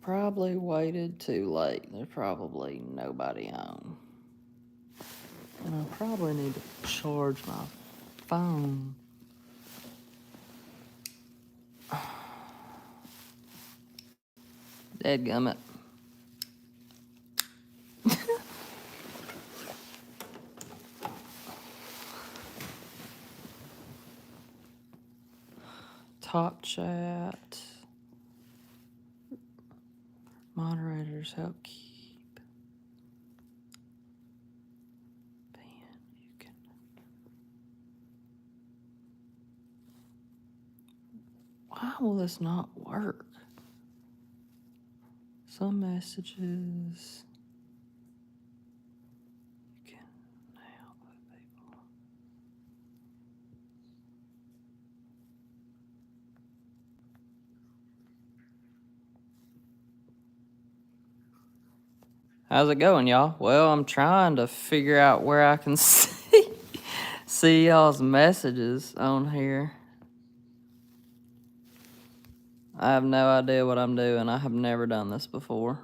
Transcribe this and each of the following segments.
probably waited too late. There's probably nobody home. And I probably need to charge my phone. Dadgummit. Top chat. Moderators help keep. You can. Why will this not work? Some messages. You can now put people. How's it going, y'all? Well, I'm trying to figure out where I can see y'all's messages on here. I have no idea what I'm doing. I have never done this before.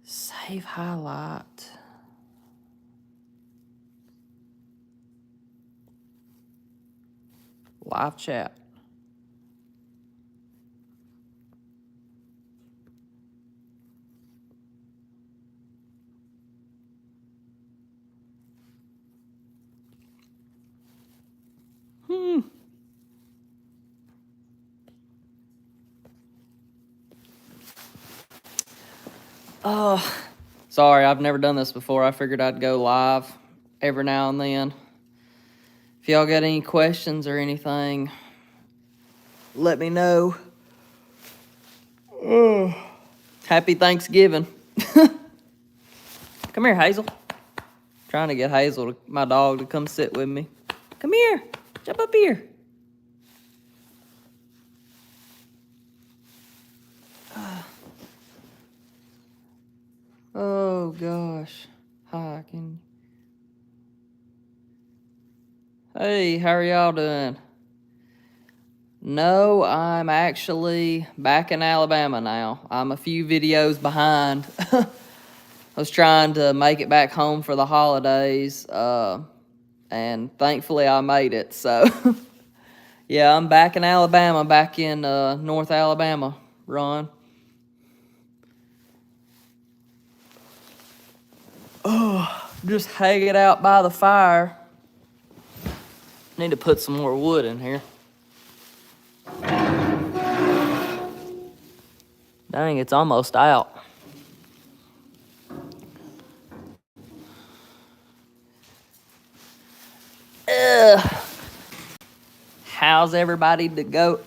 Save highlight. Live chat. Sorry, I've never done this before. I figured I'd go live every now and then. If y'all got any questions or anything, let me know. Happy Thanksgiving. Come here, Hazel. Trying to get Hazel, my dog, to come sit with me. Come here. Jump up here. Oh, gosh. Hi, Hey, how are y'all doing? No, I'm actually back in Alabama now. I'm a few videos behind. I was trying to make it back home for the holidays, and thankfully I made it. So, yeah, I'm back in Alabama, back in North Alabama, Ron. Oh, just hanging out by the fire. Need to put some more wood in here. Dang, it's almost out. How's everybody doing?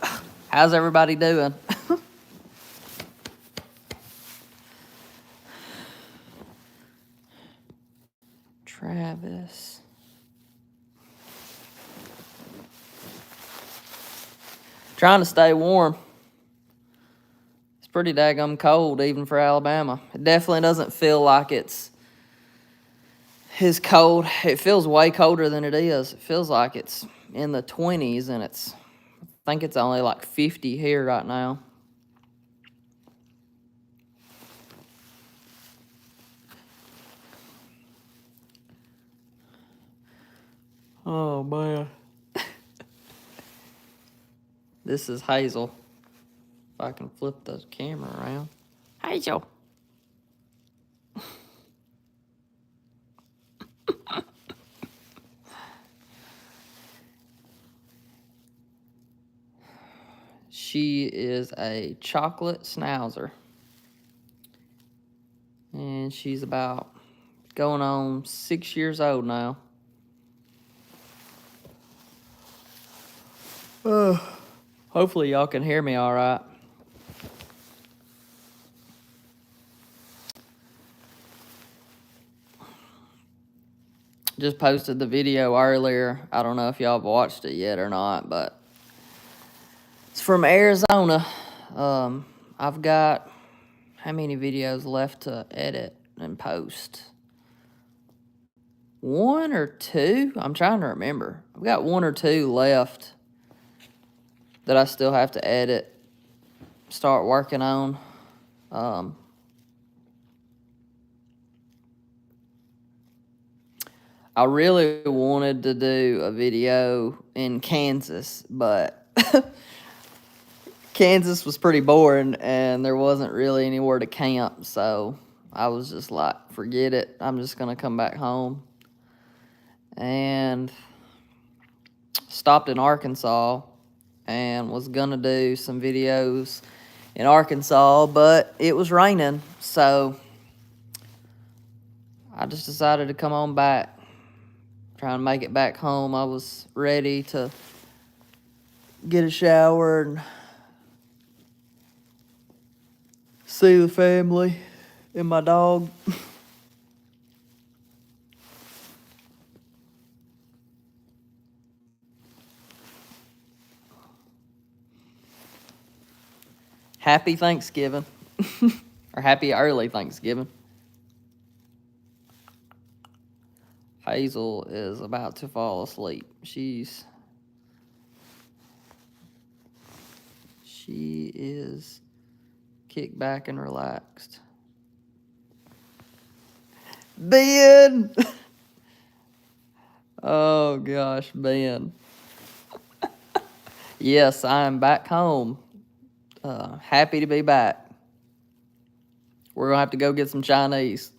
Travis. Trying to stay warm. It's pretty daggum cold even for Alabama. It definitely doesn't feel like it's cold. It feels way colder than it is. It feels like it's in the 20s, and I think it's only like 50 here right now. Oh, man. This is Hazel. If I can flip the camera around. Hazel. She is a chocolate schnauzer. And she's about going on 6 years old now. Hopefully y'all can hear me all right. Just posted the video earlier. I don't know if y'all have watched it yet or not, but it's from Arizona. I've got how many videos left to edit and post? 1 or 2? I'm trying to remember. I've got 1 or 2 left that I still have to edit, start working on. I really wanted to do a video in Kansas, but Kansas was pretty boring and there wasn't really anywhere to camp, so I was just like, forget it. I'm just going to come back home. And stopped in Arkansas and was going to do some videos in Arkansas, but it was raining, so I just decided to come on back. Trying to make it back home. I was ready to get a shower and see the family and my dog. Happy Thanksgiving. Or happy early Thanksgiving. Hazel is about to fall asleep. She is kicked back and relaxed. Ben! Oh gosh, Ben. Yes, I am back home. Happy to be back. We're gonna have to go get some Chinese.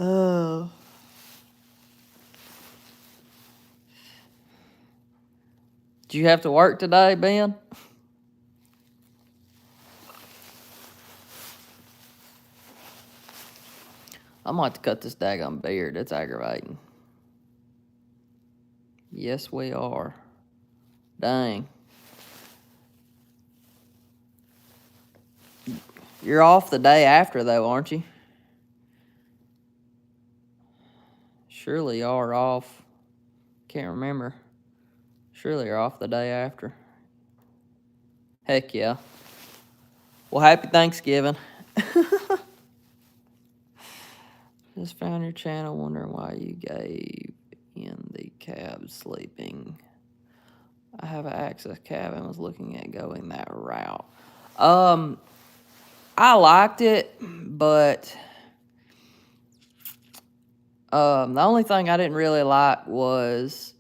Oh. Do you have to work today, Ben? I might have to cut this daggone beard. It's aggravating. Yes, we are. Dang. You're off the day after, though, aren't you? Surely you are off. Can't remember. Surely you're off the day after. Heck yeah. Well, happy Thanksgiving. Just found your channel, wondering why you gave in the cab sleeping. I have an access cab and was looking at going that route. I liked it, but the only thing I didn't really like was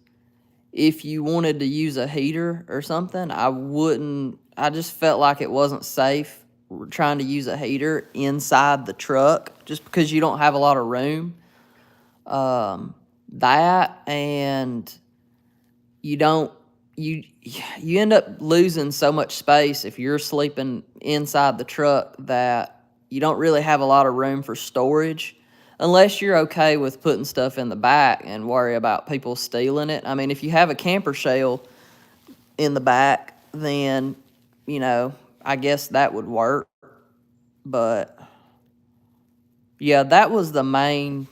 if you wanted to use a heater or something, I just felt like it wasn't safe trying to use a heater inside the truck just because you don't have a lot of room. That and you end up losing so much space if you're sleeping inside the truck that you don't really have a lot of room for storage unless you're okay with putting stuff in the back and worry about people stealing it. I mean, if you have a camper shell in the back, then, I guess that would work. But yeah, that was the main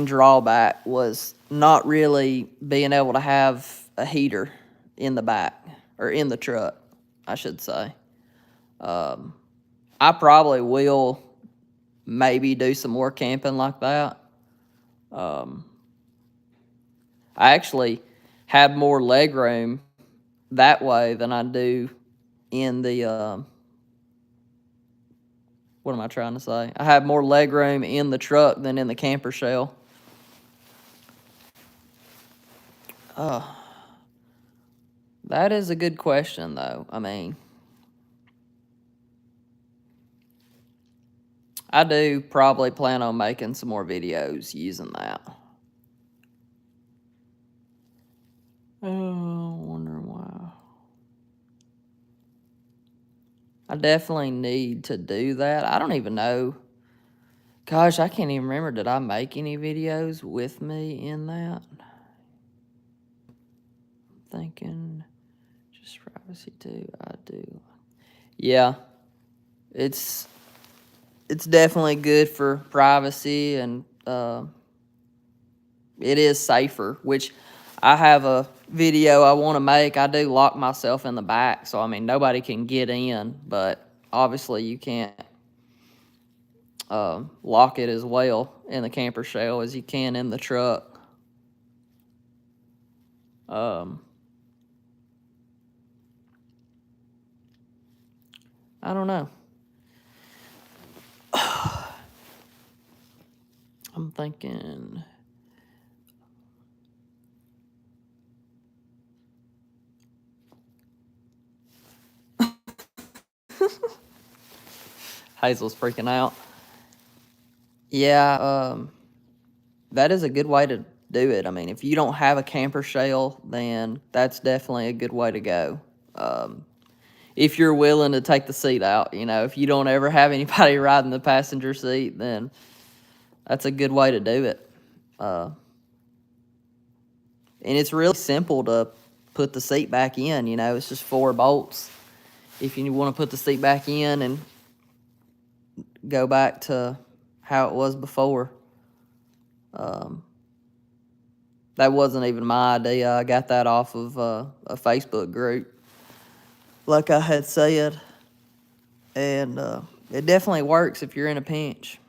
drawback, was not really being able to have a heater in the back, or in the truck, I should say. I probably will maybe do some more camping like that. I actually have more leg room that way than I do in the, what am I trying to say? I have more leg room in the truck than in the camper shell. That is a good question, though. I mean, I do probably plan on making some more videos using that. Oh, wondering why. I definitely need to do that. I don't even know. Gosh, I can't even remember. Did I make any videos with me in that? I'm thinking just privacy too. I do. Yeah. It's definitely good for privacy, and it is safer, which I have a video I want to make. I do lock myself in the back, so I mean nobody can get in, but obviously you can't lock it as well in the camper shell as you can in the truck. I don't know. I'm thinking. Hazel's freaking out. Yeah, that is a good way to do it. I mean, if you don't have a camper shell, then that's definitely a good way to go. Um, if you're willing to take the seat out, if you don't ever have anybody riding the passenger seat, then that's a good way to do it. Uh, and it's really simple to put the seat back in. It's just 4 bolts. If you want to put the seat back in and go back to how it was before. That wasn't even my idea. I got that off of a Facebook group, like I had said. And it definitely works if you're in a pinch.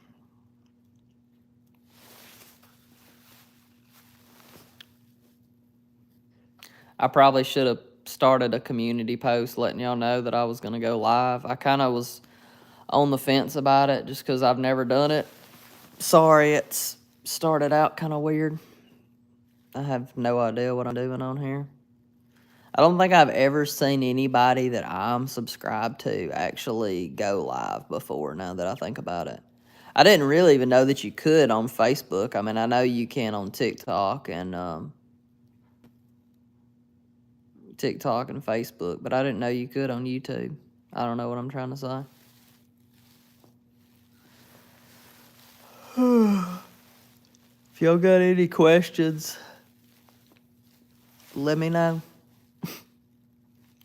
I probably should have started a community post letting y'all know that I was going to go live. I kind of was on the fence about it just because I've never done it. Sorry, it's started out kind of weird. I have no idea what I'm doing on here. I don't think I've ever seen anybody that I'm subscribed to actually go live before, now that I think about it. I didn't really even know that you could on Facebook. I mean, I know you can on TikTok and Facebook, but I didn't know you could on YouTube. I don't know what I'm trying to say. If y'all got any questions, let me know.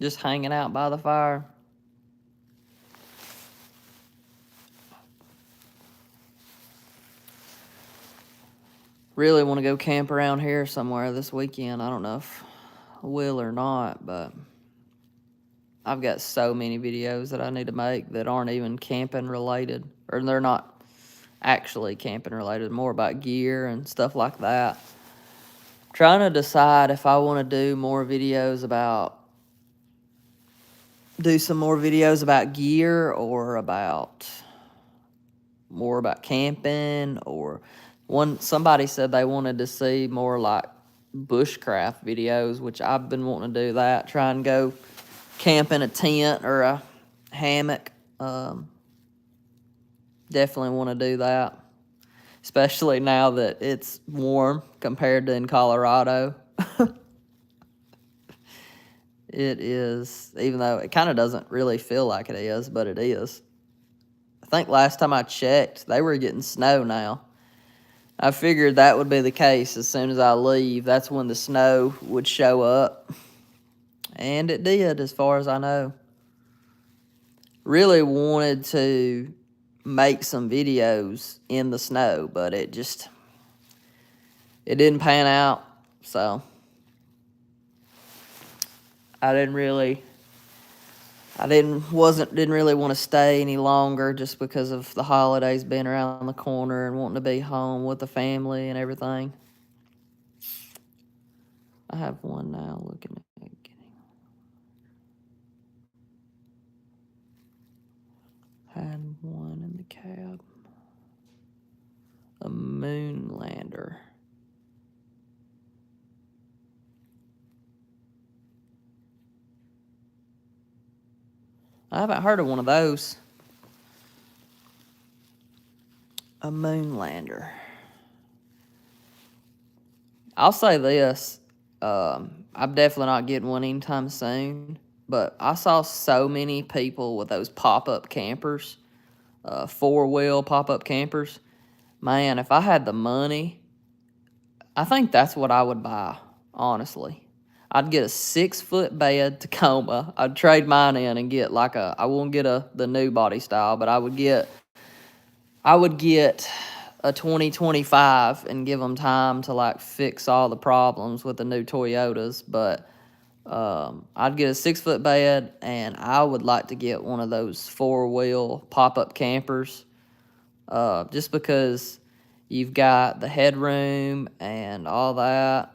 Just hanging out by the fire. Really want to go camp around here somewhere this weekend. I don't know if I will or not, but I've got so many videos that I need to make that aren't even camping related, or they're not actually camping related, more about gear and stuff like that. Trying to decide if I want to do some more videos about gear, or more about camping, or somebody said they wanted to see more like bushcraft videos, which I've been wanting to do that, try and go camp in a tent or a hammock. Definitely want to do that, especially now that it's warm compared to in Colorado. It is, even though it kind of doesn't really feel like it is, but it is. I think last time I checked, they were getting snow now. I figured that would be the case as soon as I leave. That's when the snow would show up. And it did, as far as I know. Really wanted to make some videos in the snow, but it didn't pan out. So I didn't really want to stay any longer, just because of the holidays being around the corner and wanting to be home with the family and everything. I have one now looking at getting. Had one in the cab. A moon lander. I haven't heard of one of those. A moon lander. I'll say this. I'm definitely not getting one anytime soon. But I saw so many people with those pop-up campers, 4-wheel pop-up campers. Man, if I had the money, I think that's what I would buy, honestly. I'd get a 6-foot bed Tacoma. I'd trade mine in and get I won't get the new body style, but I would get a 2025 and give them time to fix all the problems with the new Toyotas. But I'd get a 6-foot bed, and I would like to get one of those 4-wheel pop-up campers, just because you've got the headroom and all that.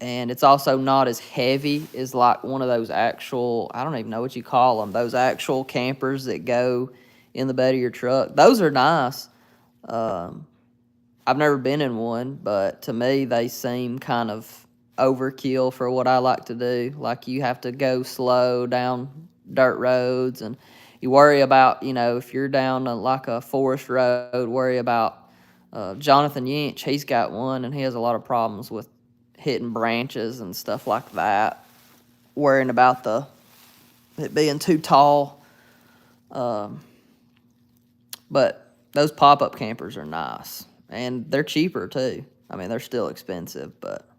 And it's also not as heavy as like one of those actual, I don't even know what you call them, those actual campers that go in the bed of your truck. Those are nice. Um, I've never been in one, but to me, they seem kind of overkill for what I like to do. Like, you have to go slow down dirt roads, and you worry about, if you're down like a forest road, worry about Jonathan Yinch. He's got one, and he has a lot of problems with hitting branches and stuff like that, worrying about it being too tall. But those pop-up campers are nice, and they're cheaper too. I mean, they're still expensive, but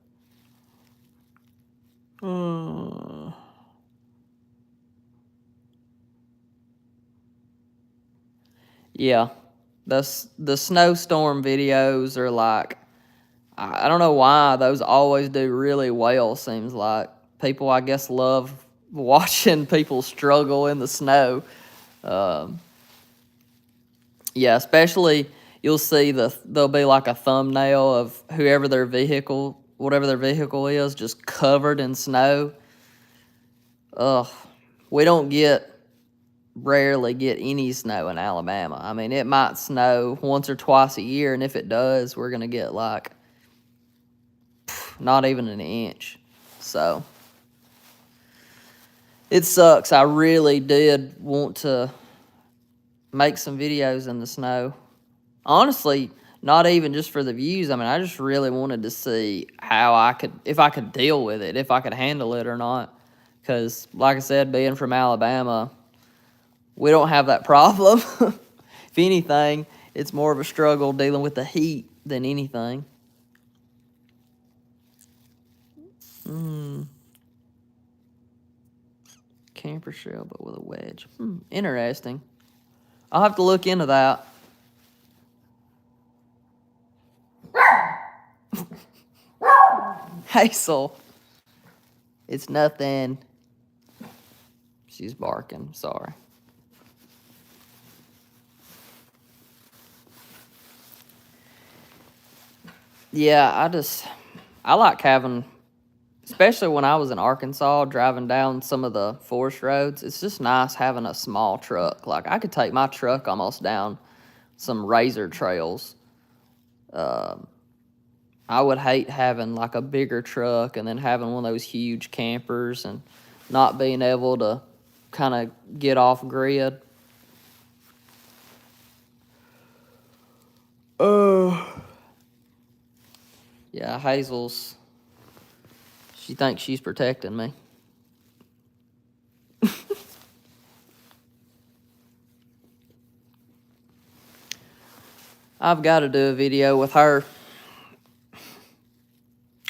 yeah, the snowstorm videos are like, I don't know why those always do really well. Seems like people, I guess, love watching people struggle in the snow. Um, Yeah, especially you'll see there'll be like a thumbnail of whatever their vehicle is, just covered in snow. Ugh, we don't rarely get any snow in Alabama. I mean, it might snow once or twice a year, and if it does, we're gonna get like not even an inch. So it sucks. I really did want to make some videos in the snow. Honestly, not even just for the views. I mean, I just really wanted to see if I could deal with it, if I could handle it or not. Because, like I said, being from Alabama, we don't have that problem. If anything, it's more of a struggle dealing with the heat than anything. Camper shell, but with a wedge. Interesting. I'll have to look into that. Hazel. It's nothing. She's barking. Sorry. Yeah, I like having, especially when I was in Arkansas, driving down some of the forest roads. It's just nice having a small truck. Like, I could take my truck almost down some razor trails. I would hate having like a bigger truck and then having one of those huge campers and not being able to kind of get off grid. Yeah, she thinks she's protecting me. I've got to do a video with her.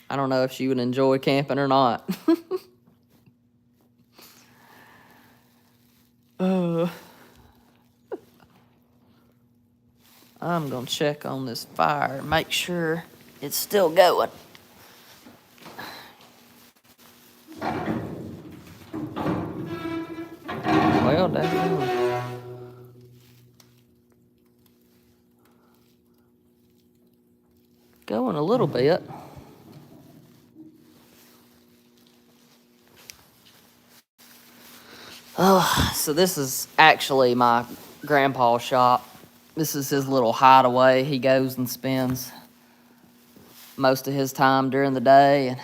I don't know if she would enjoy camping or not. I'm going to check on this fire, make sure it's still going. Well, definitely. Going a little bit. Oh, so this is actually my grandpa's shop. This is his little hideaway. He goes and spends most of his time during the day, and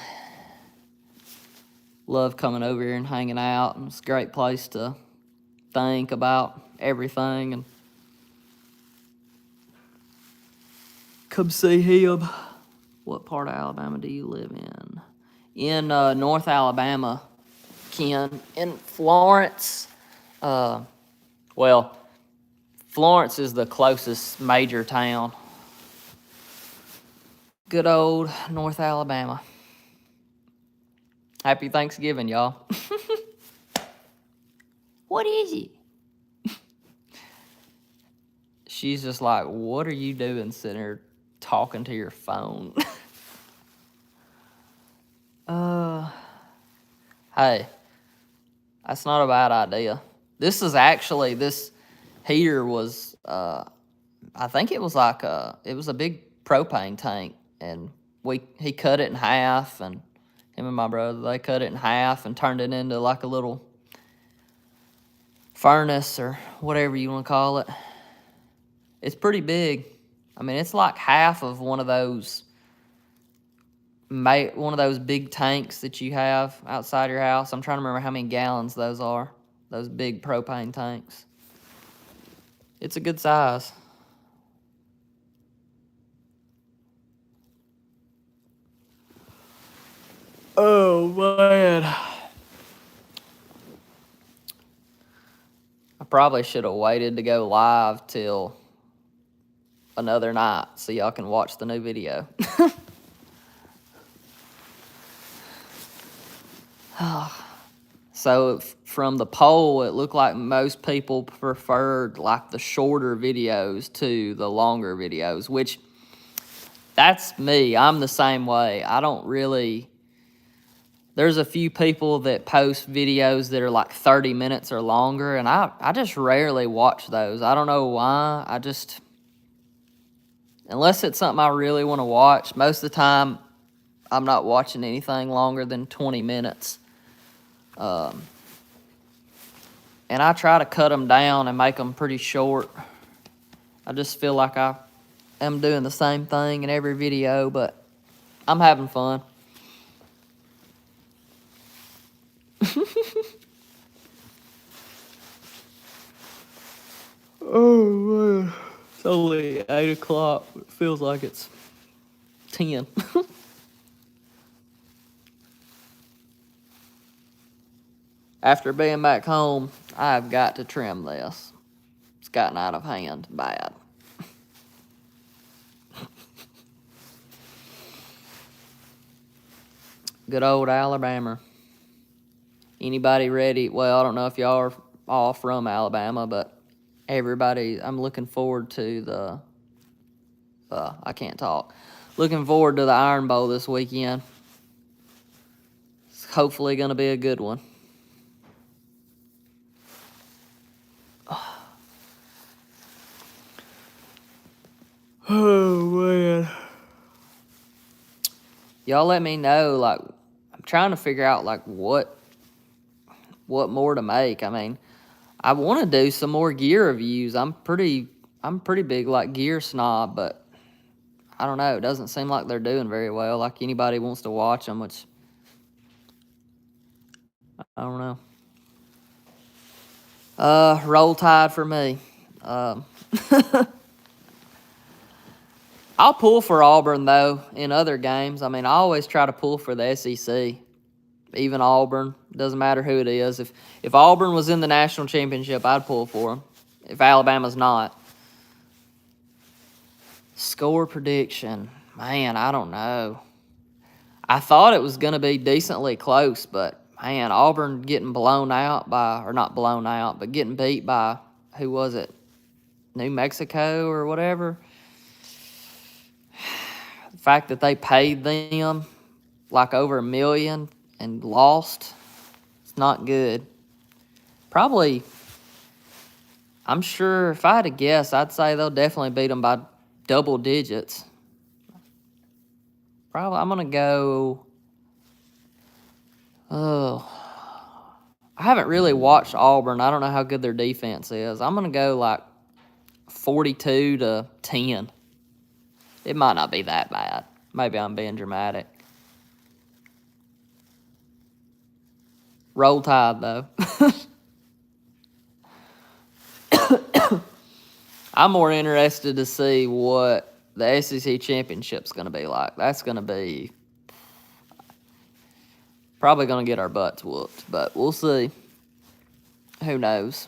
love coming over here and hanging out. And it's a great place to think about everything and come see him. What part of Alabama do you live in? In North Alabama, Ken. In Florence. Well, Florence is the closest major town. Good old North Alabama. Happy Thanksgiving, y'all. What is it? She's just like, what are you doing sitting here talking to your phone? Hey, that's not a bad idea. This heater was, I think it was it was a big propane tank, and he cut it in half, and Him and my brother, they cut it in half and turned it into like a little furnace or whatever you want to call it. It's pretty big. I mean, it's like half of one of those big tanks that you have outside your house. I'm trying to remember how many gallons those are, those big propane tanks. It's a good size. Oh, man. I probably should have waited to go live till another night so y'all can watch the new video. So from the poll, it looked like most people preferred like the shorter videos to the longer videos, which that's me. I'm the same way. I don't really... There's a few people that post videos that are like 30 minutes or longer, and I just rarely watch those. I don't know why. Unless it's something I really want to watch, most of the time I'm not watching anything longer than 20 minutes. And I try to cut them down and make them pretty short. I just feel like I am doing the same thing in every video, but I'm having fun. Oh, man. It's only 8 o'clock. It feels like it's 10. After being back home, I've got to trim this. It's gotten out of hand bad. Good old Alabama. Anybody ready? Well, I don't know if y'all are all from Alabama, but everybody, I'm looking forward to the, I can't talk. Looking forward to the Iron Bowl this weekend. It's hopefully going to be a good one. Oh, man. Y'all let me know, like, I'm trying to figure out, like, what more to make. I mean, I want to do some more gear reviews. I'm pretty big, like, gear snob, but I don't know. It doesn't seem like they're doing very well, like anybody wants to watch them, which I don't know. Roll Tide for me. I'll pull for Auburn, though, in other games. I mean, I always try to pull for the SEC, even Auburn. Doesn't matter who it is. If Auburn was in the national championship, I'd pull for them. If Alabama's not. Score prediction. Man, I don't know. I thought it was going to be decently close, but, man, Auburn getting blown out by, or not blown out, but getting beat by, who was it? New Mexico or whatever. The fact that they paid them like over $1 million and lost, it's not good. Probably, I'm sure if I had to guess, I'd say they'll definitely beat them by double digits. Probably, I'm going to go, I haven't really watched Auburn. I don't know how good their defense is. I'm going to go like 42-10. It might not be that bad. Maybe I'm being dramatic. Roll Tide, though. I'm more interested to see what the SEC championship's going to be like. That's going to be probably going to get our butts whooped, but we'll see. Who knows?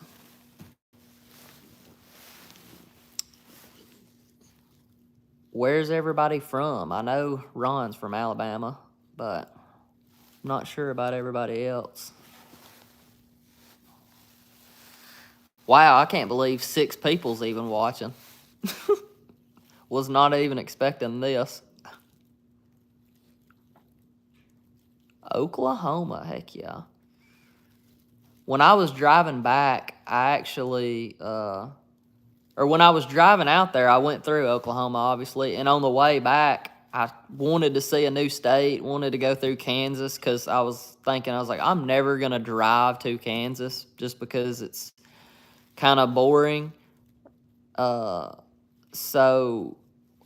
Where's everybody from? I know Ron's from Alabama, but I'm not sure about everybody else. Wow, I can't believe 6 people's even watching. Was not even expecting this. Oklahoma, heck yeah. When I was driving back, I actually, or when I was driving out there, I went through Oklahoma, obviously, and on the way back, I wanted to see a new state, wanted to go through Kansas because I was like, I'm never going to drive to Kansas just because it's kind of boring. So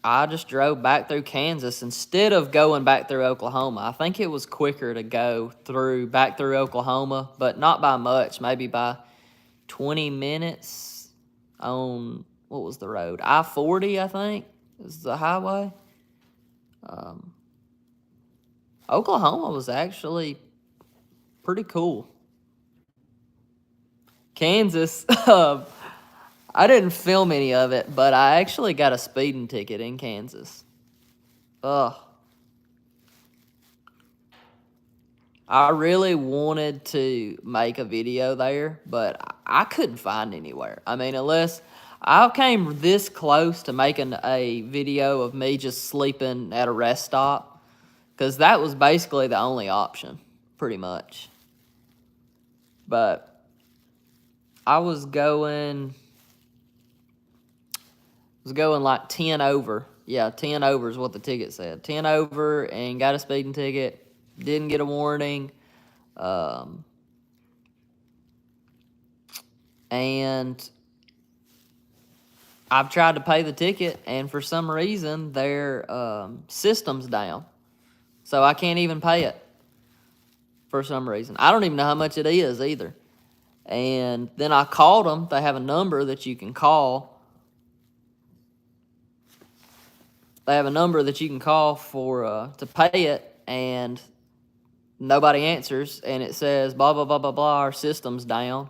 I just drove back through Kansas instead of going back through Oklahoma. I think it was quicker to go back through Oklahoma, but not by much, maybe by 20 minutes on, what was the road? I-40, I think, is the highway. Oklahoma was actually pretty cool. Kansas, I didn't film any of it, but I actually got a speeding ticket in Kansas. Ugh. I really wanted to make a video there, but I couldn't find anywhere. I mean, unless I came this close to making a video of me just sleeping at a rest stop, because that was basically the only option, pretty much. But I was going like 10 over. Yeah, 10 over is what the ticket said. 10 over and got a speeding ticket. Didn't get a warning. And I've tried to pay the ticket, and for some reason, their system's down. So I can't even pay it for some reason. I don't even know how much it is either. And then I called them. They have a number that you can call. They have a number that you can call for to pay it, and nobody answers, and it says, blah, blah, blah, blah, blah, our system's down,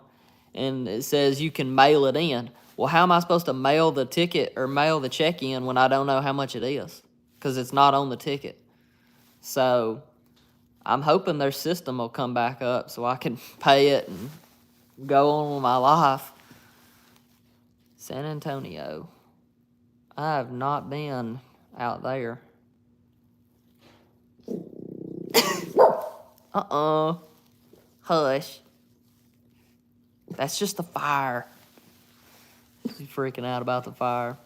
and it says you can mail it in. Well, how am I supposed to mail the ticket or mail the check in when I don't know how much it is? Because it's not on the ticket. So I'm hoping their system will come back up so I can pay it and go on with my life. San Antonio. I have not been out there. Hush. That's just the fire. He's freaking out about the fire.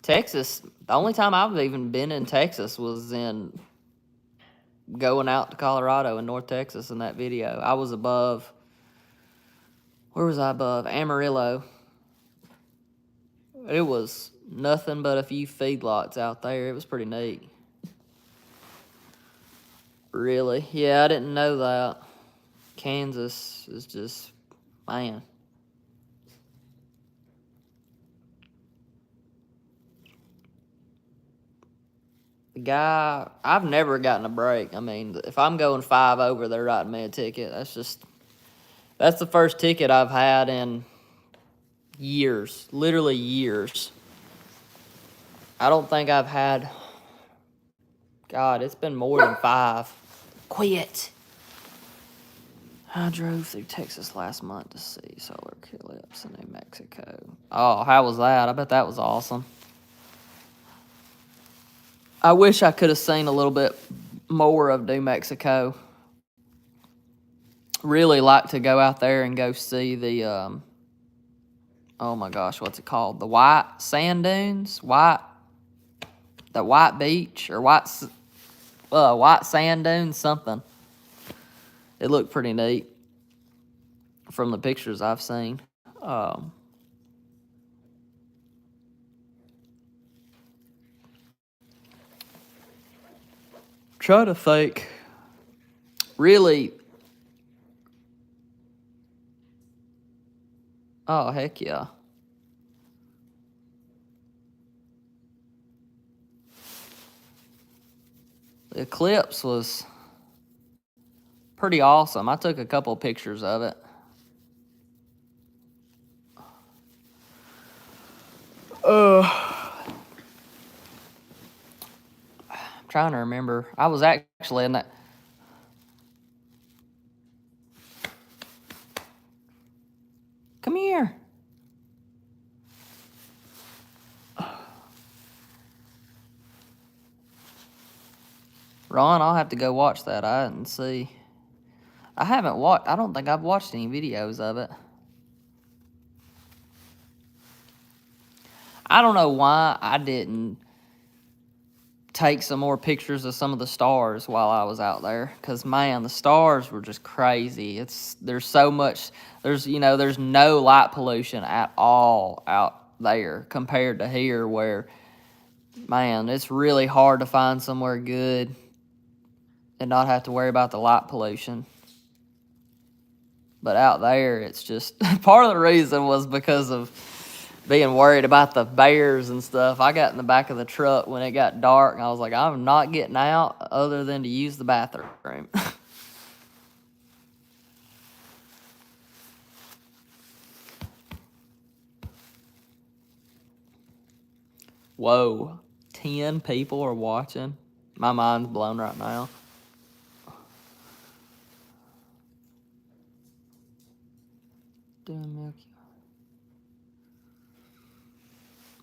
Texas, the only time I've even been in Texas was in going out to Colorado and North Texas in that video. I was above, where was I above? Amarillo. It was nothing but a few feedlots out there. It was pretty neat. Really? Yeah, I didn't know that. Kansas is just, man. The guy, I've never gotten a break. I mean, if I'm going 5 over, they're writing me a ticket. That's the first ticket I've had in years, literally years. I don't think I've had, God, it's been more than 5. Quit. I drove through Texas last month to see solar eclipse in New Mexico. Oh, how was that? I bet that was awesome. I wish I could have seen a little bit more of New Mexico. Really like to go out there and go see the, oh my gosh, what's it called? The white sand dunes? The white beach or white sand dunes, something. It looked pretty neat from the pictures I've seen. Try to think. Really. Oh, heck yeah. The eclipse was pretty awesome. I took a couple of pictures of it. I'm trying to remember. I was actually in that. Come here. Ron, I'll have to go watch that. I didn't see. I don't think I've watched any videos of it. I don't know why I didn't take some more pictures of some of the stars while I was out there, because man, the stars were just crazy. There's so much, there's no light pollution at all out there compared to here, where man, it's really hard to find somewhere good and not have to worry about the light pollution. But out there, it's just part of the reason was because of being worried about the bears and stuff. I got in the back of the truck when it got dark, and I was like, I'm not getting out other than to use the bathroom. Whoa, 10 people are watching. My mind's blown right now.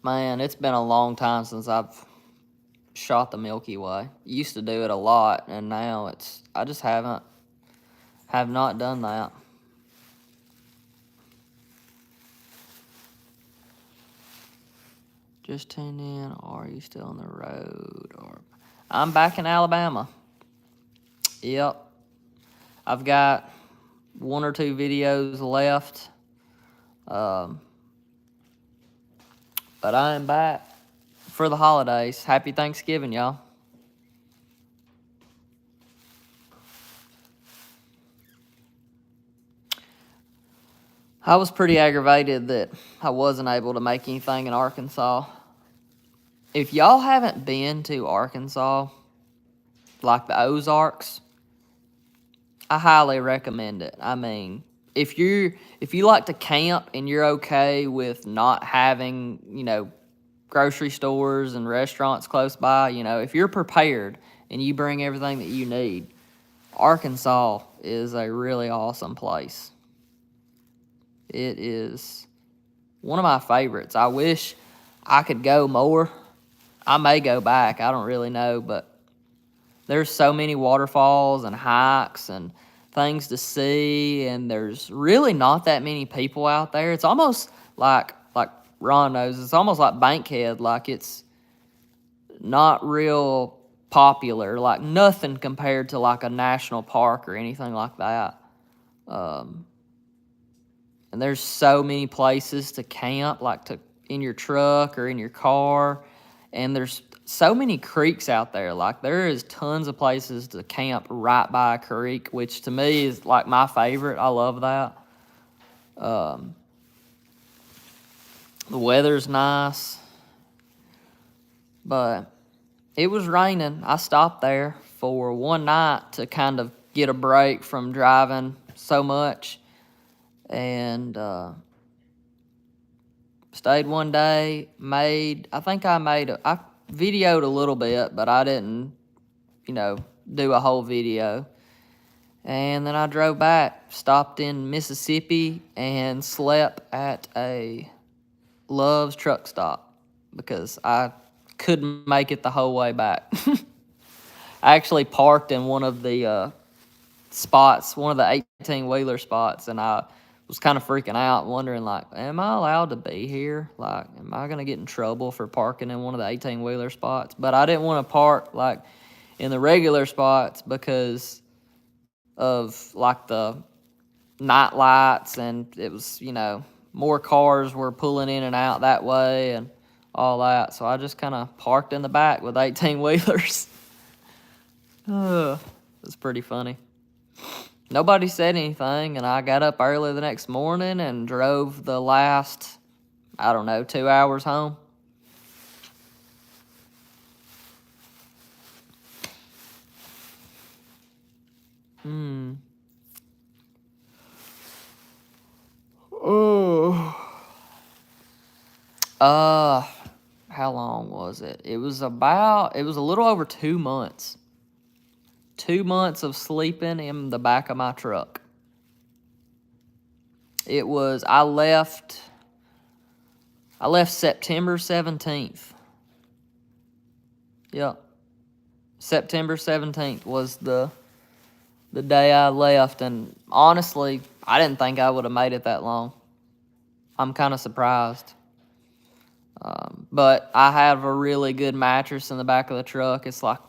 Man, it's been a long time since I've shot the Milky Way. Used to do it a lot, and now I just have not done that. Just tuned in, or are you still on the road? Or I'm back in Alabama. Yep. I've got 1 or 2 videos left. But I am back for the holidays. Happy Thanksgiving, y'all. I was pretty aggravated that I wasn't able to make anything in Arkansas. If y'all haven't been to Arkansas, like the Ozarks, I highly recommend it. I mean, if you like to camp and you're okay with not having, grocery stores and restaurants close by, if you're prepared and you bring everything that you need, Arkansas is a really awesome place. It is one of my favorites. I wish I could go more. I may go back. I don't really know, but there's so many waterfalls and hikes and things to see, and there's really not that many people out there. It's almost like Ron knows, it's almost like Bankhead, like it's not real popular, like nothing compared to like a national park or anything like that. And there's so many places to camp, like in your truck or in your car, and there's so many creeks out there. Like there is tons of places to camp right by a creek, which to me is like my favorite. I love that. The weather's nice, but it was raining. I stopped there for one night to kind of get a break from driving so much, and stayed one day. I videoed a little bit, but I didn't, do a whole video. And then I drove back, stopped in Mississippi, and slept at a Love's truck stop because I couldn't make it the whole way back. I actually parked in one of the spots, one of the 18-wheeler spots, and I was kind of freaking out, wondering, like, am I allowed to be here? Like, am I going to get in trouble for parking in one of the 18-wheeler spots? But I didn't want to park, like, in the regular spots because of, like, the night lights, and it was, more cars were pulling in and out that way and all that. So I just kind of parked in the back with 18-wheelers. It was pretty funny. Nobody said anything, and I got up early the next morning and drove the last, 2 hours home. Oh. How long was it? It was a little over 2 months. 2 months of sleeping in the back of my truck. I left September 17th. Yep. September 17th was the day I left, and honestly, I didn't think I would have made it that long. I'm kind of surprised. But I have a really good mattress in the back of the truck. It's like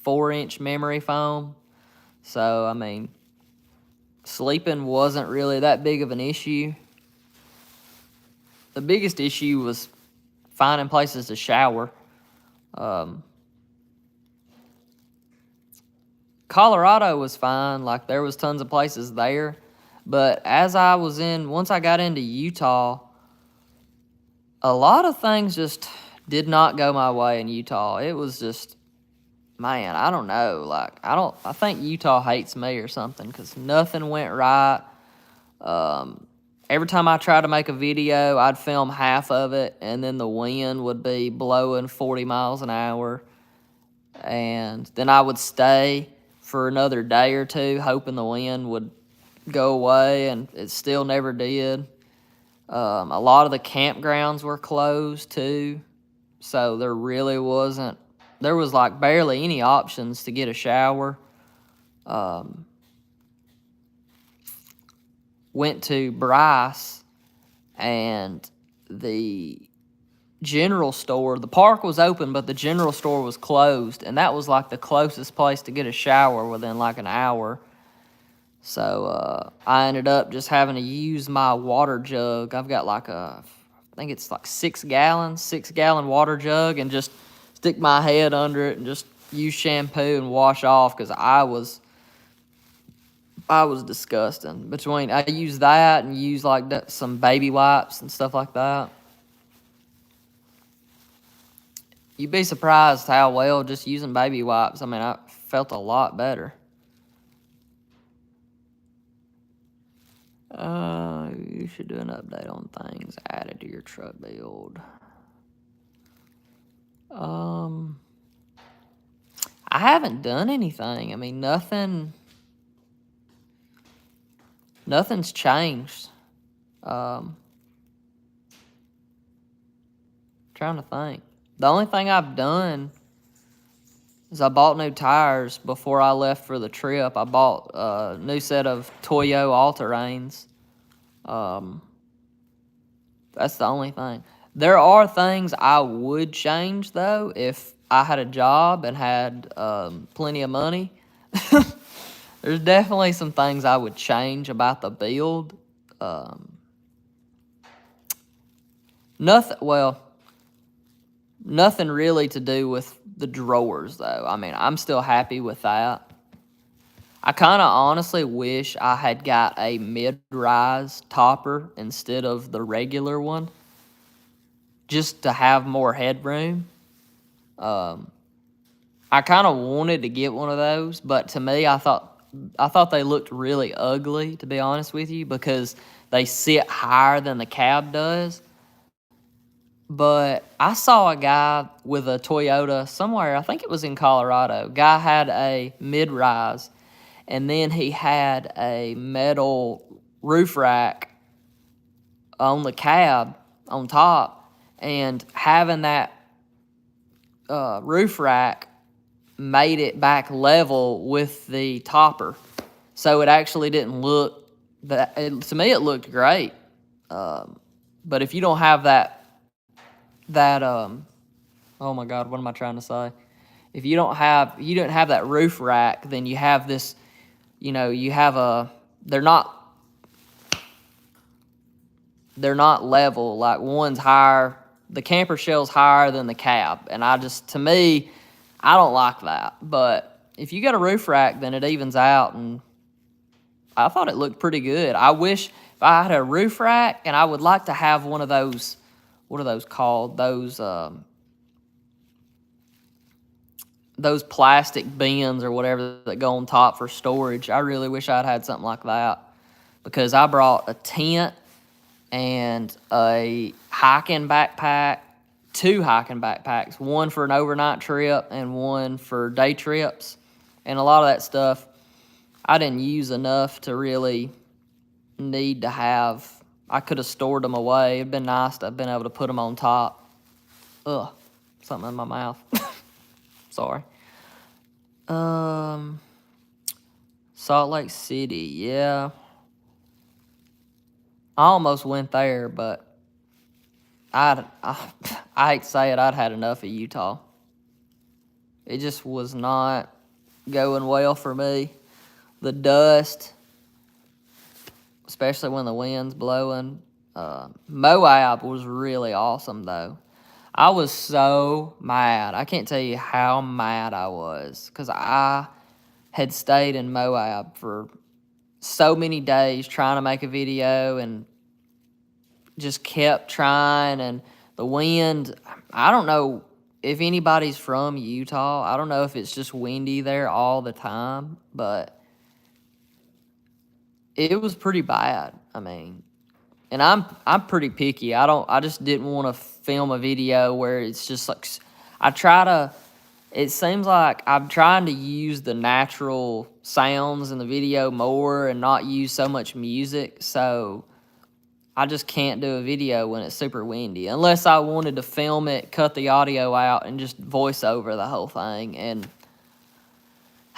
4-inch memory foam. So, I mean, sleeping wasn't really that big of an issue. The biggest issue was finding places to shower. Colorado was fine. Like, there was tons of places there. But once I got into Utah, a lot of things just did not go my way in Utah. It was just, man, I don't know. Like, I think Utah hates me or something because nothing went right. Every time I tried to make a video, I'd film half of it, and then the wind would be blowing 40 miles an hour. And then I would stay for another day or two, hoping the wind would go away, and it still never did. A lot of the campgrounds were closed too, so there was like barely any options to get a shower. Went to Bryce, and the general store, the park was open, but the general store was closed, and that was like the closest place to get a shower within like an hour. So I ended up just having to use my water jug. I've got like I think it's like 6-gallon water jug, and just stick my head under it and just use shampoo and wash off, because I was disgusting. I use that and use like some baby wipes and stuff like that. You'd be surprised how well just using baby wipes. I mean, I felt a lot better. You should do an update on things added to your truck build. I haven't done anything. I mean, nothing's changed. Trying to think. The only thing I've done is I bought new tires before I left for the trip. I bought a new set of Toyo All-Terrains. That's the only thing. There are things I would change, though, if I had a job and had plenty of money. There's definitely some things I would change about the build. Nothing really to do with the drawers, though. I mean, I'm still happy with that. I kind of honestly wish I had got a mid-rise topper instead of the regular one, just to have more headroom. I kind of wanted to get one of those, but to me, I thought they looked really ugly, to be honest with you, because they sit higher than the cab does. But I saw a guy with a Toyota somewhere, I think it was in Colorado. Guy had a mid-rise, and then he had a metal roof rack on the cab on top, and having that roof rack made it back level with the topper. So it actually didn't look to me it looked great. But if you don't have that oh my God, what am I trying to say? If you didn't have that roof rack, then you have this, they're not level. Like, one's higher, the camper shell's higher than the cab, and to me, I don't like that. But if you got a roof rack, then it evens out, and I thought it looked pretty good. I wish if I had a roof rack, and I would like to have one of those, what are those called? Those plastic bins or whatever that go on top for storage. I really wish I'd had something like that, because I brought a tent and a hiking backpack, 2 hiking backpacks, one for an overnight trip and one for day trips. And a lot of that stuff I didn't use enough to really need to have. I could have stored them away. It'd been nice to have been able to put them on top. Ugh, something in my mouth. Sorry. Salt Lake City, yeah. I almost went there, but I hate to say it, I'd had enough of Utah. It just was not going well for me. The dust, especially when the wind's blowing. Moab was really awesome, though. I was so mad. I can't tell you how mad I was because I had stayed in Moab for so many days trying to make a video and just kept trying. And the wind, I don't know if anybody's from Utah. I don't know if it's just windy there all the time, but it was pretty bad. I mean, and I'm pretty picky. I just didn't want to film a video where it's just like it seems like I'm trying to use the natural sounds in the video more and not use so much music. So I just can't do a video when it's super windy unless I wanted to film it, cut the audio out, and just voice over the whole thing. And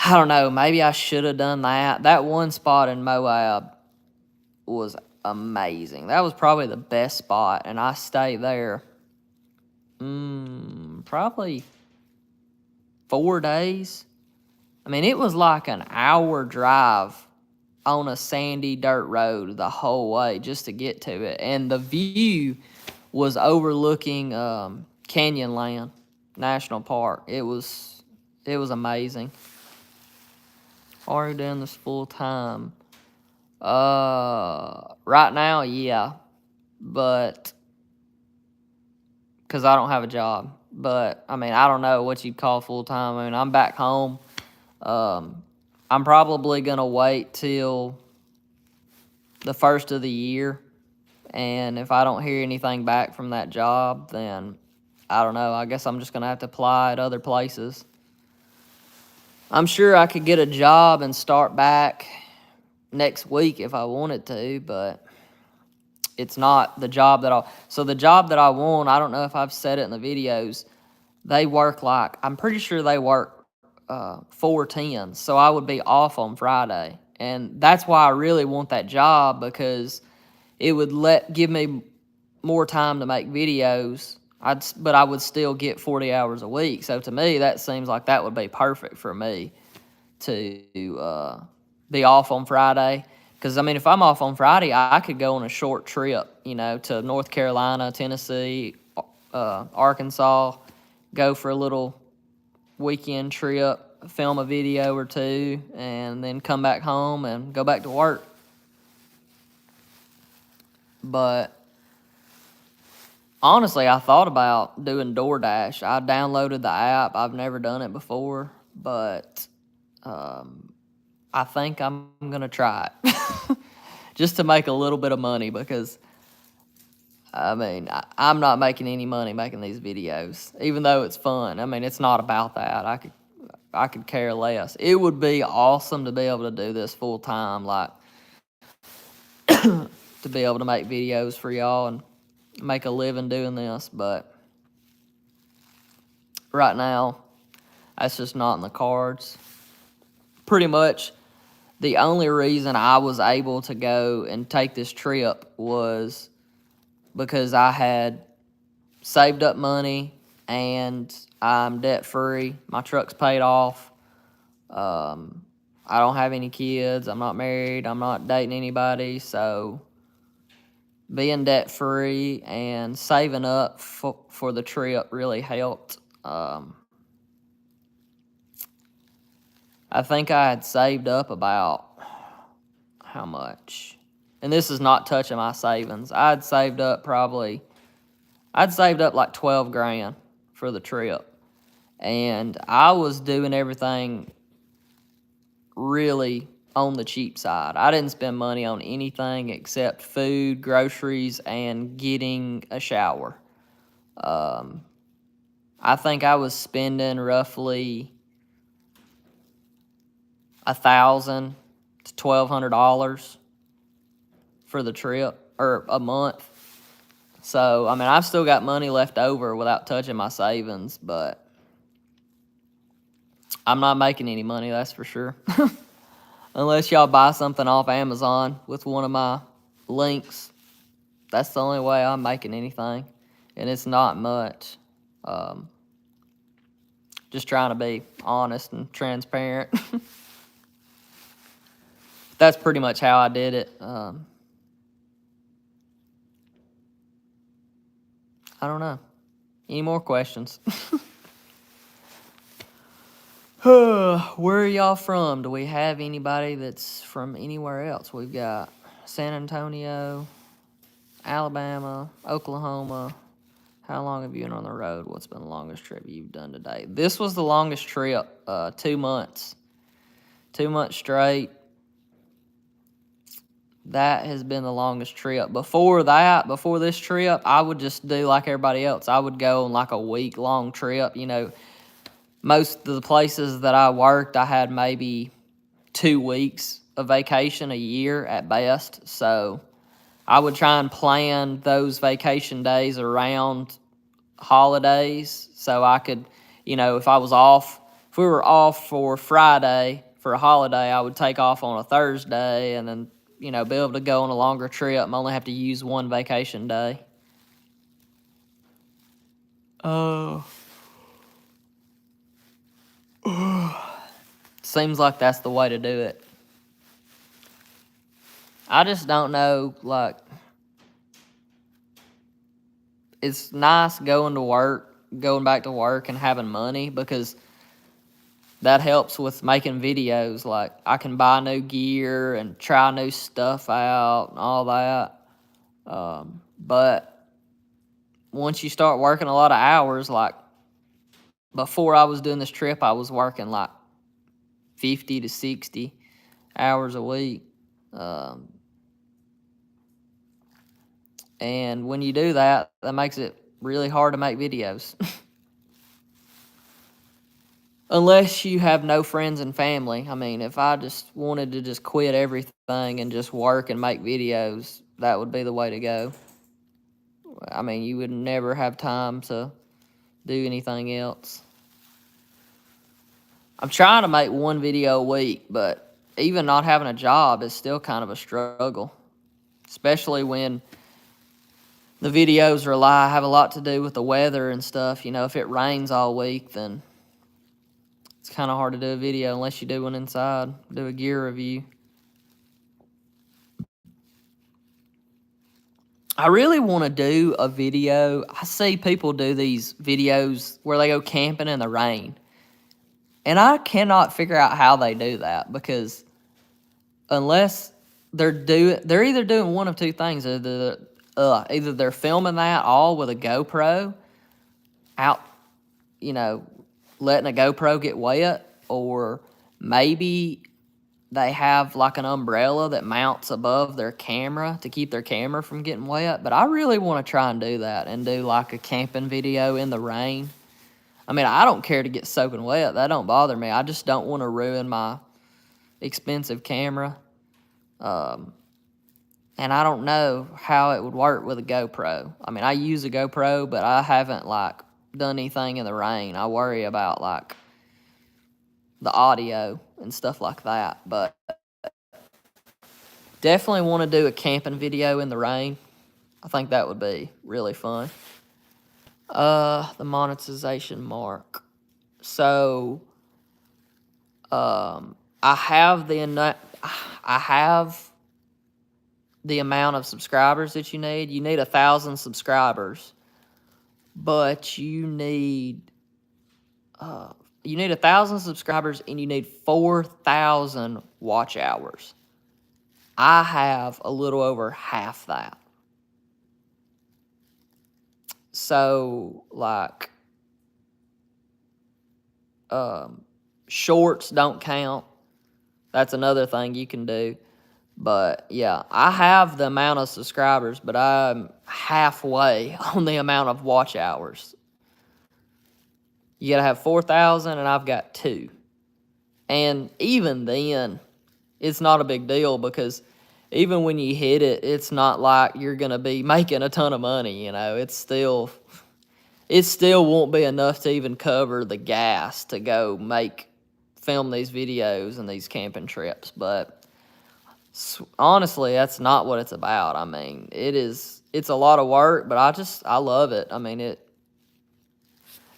I don't know, maybe I should have done that. That one spot in Moab was amazing. That was probably the best spot, and I stayed there probably 4 days. I mean, it was like an hour drive on a sandy dirt road the whole way just to get to it. And the view was overlooking Canyonland National Park. It was amazing. Are you doing this full time? Right now, yeah. But because I don't have a job. But, I mean, I don't know what you'd call full time. I mean, I'm back home. I'm probably going to wait till the first of the year. And if I don't hear anything back from that job, then I don't know. I guess I'm just going to have to apply at other places. I'm sure I could get a job and start back next week if I wanted to, but it's not the job that So the job that I want, I don't know if I've said it in the videos, they work I'm pretty sure they work 4 10s, so I would be off on Friday. And that's why I really want that job, because it would give me more time to make videos, but I would still get 40 hours a week. So to me, that seems like that would be perfect for me to be off on Friday. Because, I mean, if I'm off on Friday, I could go on a short trip, to North Carolina, Tennessee, Arkansas, go for a little weekend trip, film a video or two, and then come back home and go back to work. But honestly, I thought about doing DoorDash. I downloaded the app. I've never done it before, but I think I'm going to try it just to make a little bit of money, because, I mean, I'm not making any money making these videos, even though it's fun. I mean, it's not about that. I could care less. It would be awesome to be able to do this full time, like to be able to make videos for y'all and make a living doing this, but right now, that's just not in the cards. Pretty much the only reason I was able to go and take this trip was because I had saved up money and I'm debt-free. My truck's paid off. I don't have any kids. I'm not married. I'm not dating anybody. So being debt-free and saving up for the trip really helped. I think I had saved up about, how much? And this is not touching my savings. I'd saved up like 12 grand for the trip. And I was doing everything really on the cheap side. I didn't spend money on anything except food, groceries, and getting a shower. I think I was spending roughly $1,000 to $1,200 for the trip, or a month. So, I mean, I've still got money left over without touching my savings, but I'm not making any money, that's for sure. Unless y'all buy something off Amazon with one of my links. That's the only way I'm making anything, and it's not much. Just trying to be honest and transparent. That's pretty much how I did it. I don't know. Any more questions? Where are y'all from? Do we have anybody that's from anywhere else? We've got San Antonio, Alabama, Oklahoma. How long have you been on the road? What's been the longest trip you've done today? This was the longest trip, 2 months. 2 months straight. That has been the longest trip. Before this trip, I would just do like everybody else. I would go on like a week-long trip. You know, most of the places that I worked, I had maybe 2 weeks of vacation a year at best. So I would try and plan those vacation days around holidays so I could, you know, if we were off for Friday for a holiday, I would take off on a Thursday and then, you know, be able to go on a longer trip and only have to use one vacation day. Seems like that's the way to do it. I just don't know, like, it's nice going back to work and having money because that helps with making videos. Like, I can buy new gear and try new stuff out and all that. But once you start working a lot of hours, like, before I was doing this trip, I was working like 50 to 60 hours a week. And when you do that, that makes it really hard to make videos. Unless you have no friends and family. I mean, if I just wanted to just quit everything and just work and make videos, that would be the way to go. I mean, you would never have time to do anything else. I'm trying to make one video a week, but even not having a job is still kind of a struggle, especially when the videos have a lot to do with the weather and stuff. You know, if it rains all week, then it's kind of hard to do a video unless you do one inside, do a gear review. I really want to do a video. I see people do these videos where they go camping in the rain. And I cannot figure out how they do that because unless they're either doing one of two things. Either they're filming that all with a GoPro out, you know, letting a GoPro get wet, or maybe they have like an umbrella that mounts above their camera to keep their camera from getting wet. But I really want to try and do that and do like a camping video in the rain. I mean, I don't care to get soaking wet. That don't bother me. I just don't want to ruin my expensive camera. And I don't know how it would work with a GoPro. I mean, I use a GoPro, but I haven't, like, done anything in the rain. I worry about, like, the audio and stuff like that. But definitely want to do a camping video in the rain. I think that would be really fun. The monetization mark. So, I have the amount of subscribers that you need. You need 1,000 subscribers, but you need 1,000 subscribers and you need 4,000 watch hours. I have a little over half that. So, like, shorts don't count. That's another thing you can do. But, yeah, I have the amount of subscribers, but I'm halfway on the amount of watch hours. You got to have 4,000, and I've got 2. And even then, it's not a big deal because even when you hit it, it's not like you're going to be making a ton of money, you know. It still won't be enough to even cover the gas to go film these videos and these camping trips. But honestly, that's not what it's about. I mean, it is it's a lot of work, but I love it. I mean,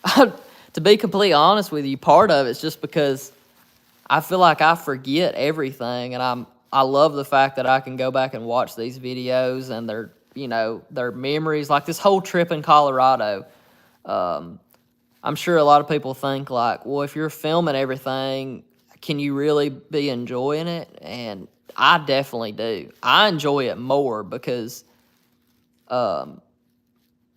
to be completely honest with you, part of it's just because I feel like I forget everything, and I love the fact that I can go back and watch these videos and their memories. Like this whole trip in Colorado, I'm sure a lot of people think like, well, if you're filming everything, can you really be enjoying it? And I definitely do. I enjoy it more because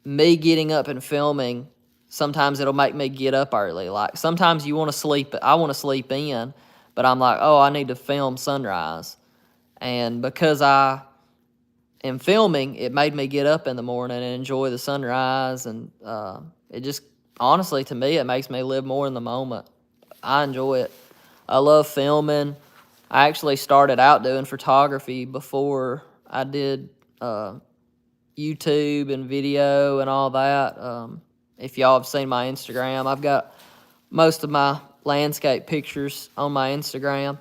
me getting up and filming, sometimes it'll make me get up early. Like sometimes you want to sleep, I want to sleep in, but I'm like, oh, I need to film sunrise. And because I am filming, it made me get up in the morning and enjoy the sunrise. And it just, honestly, to me, it makes me live more in the moment. I enjoy it. I love filming. I actually started out doing photography before I did YouTube and video and all that. If y'all have seen my Instagram, I've got most of my landscape pictures on my Instagram.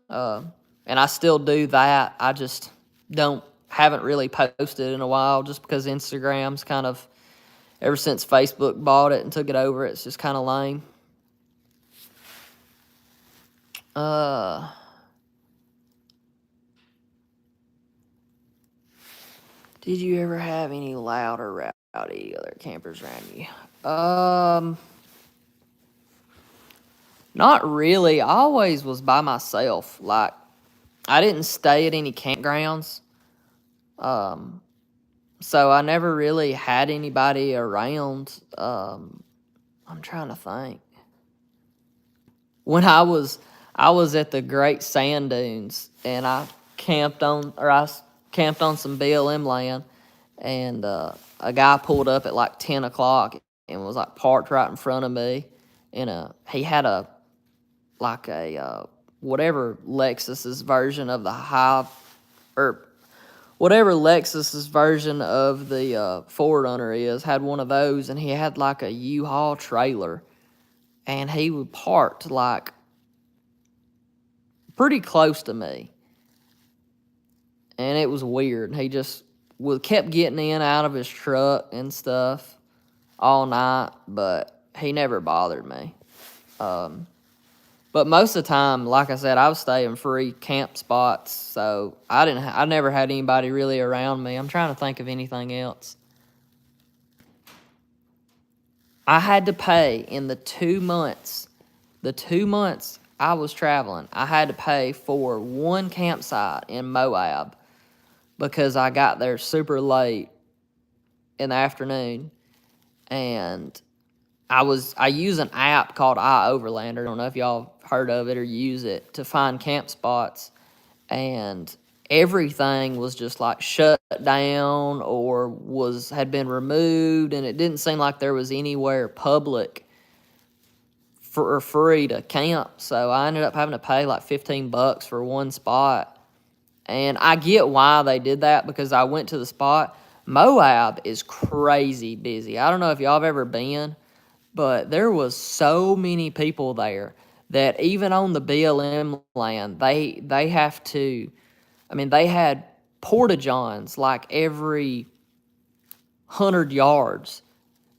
And I still do that. I just haven't really posted in a while just because Instagram's kind of, ever since Facebook bought it and took it over, it's just kind of lame. Did you ever have any loud or rowdy other campers around you? Not really. I always was by myself. Like, I didn't stay at any campgrounds. So I never really had anybody around. I'm trying to think. When I was at the Great Sand Dunes, and I camped on some BLM land, and a guy pulled up at like 10 o'clock and was like parked right in front of me. And he had a whatever Lexus's version of the or whatever Lexus's version of the Forerunner is, had one of those, and he had like a U-Haul trailer, and he was parked like pretty close to me, and it was weird. He just kept getting in out of his truck and stuff all night, but he never bothered me. But most of the time, like I said, I was staying free camp spots, so I never had anybody really around me. I'm trying to think of anything else. I had to pay in the 2 months I was traveling, I had to pay for one campsite in Moab because I got there super late in the afternoon, and I use an app called iOverlander. I don't know if y'all heard of it or use it to find camp spots, and everything was just like shut down or had been removed, and it didn't seem like there was anywhere public for free to camp. So I ended up having to pay like $15 for one spot. And I get why they did that, because I went to the spot. Moab is crazy busy. I don't know if y'all have ever been, but there was so many people there that even on the BLM land, they have to, I mean, they had porta-johns like every 100 yards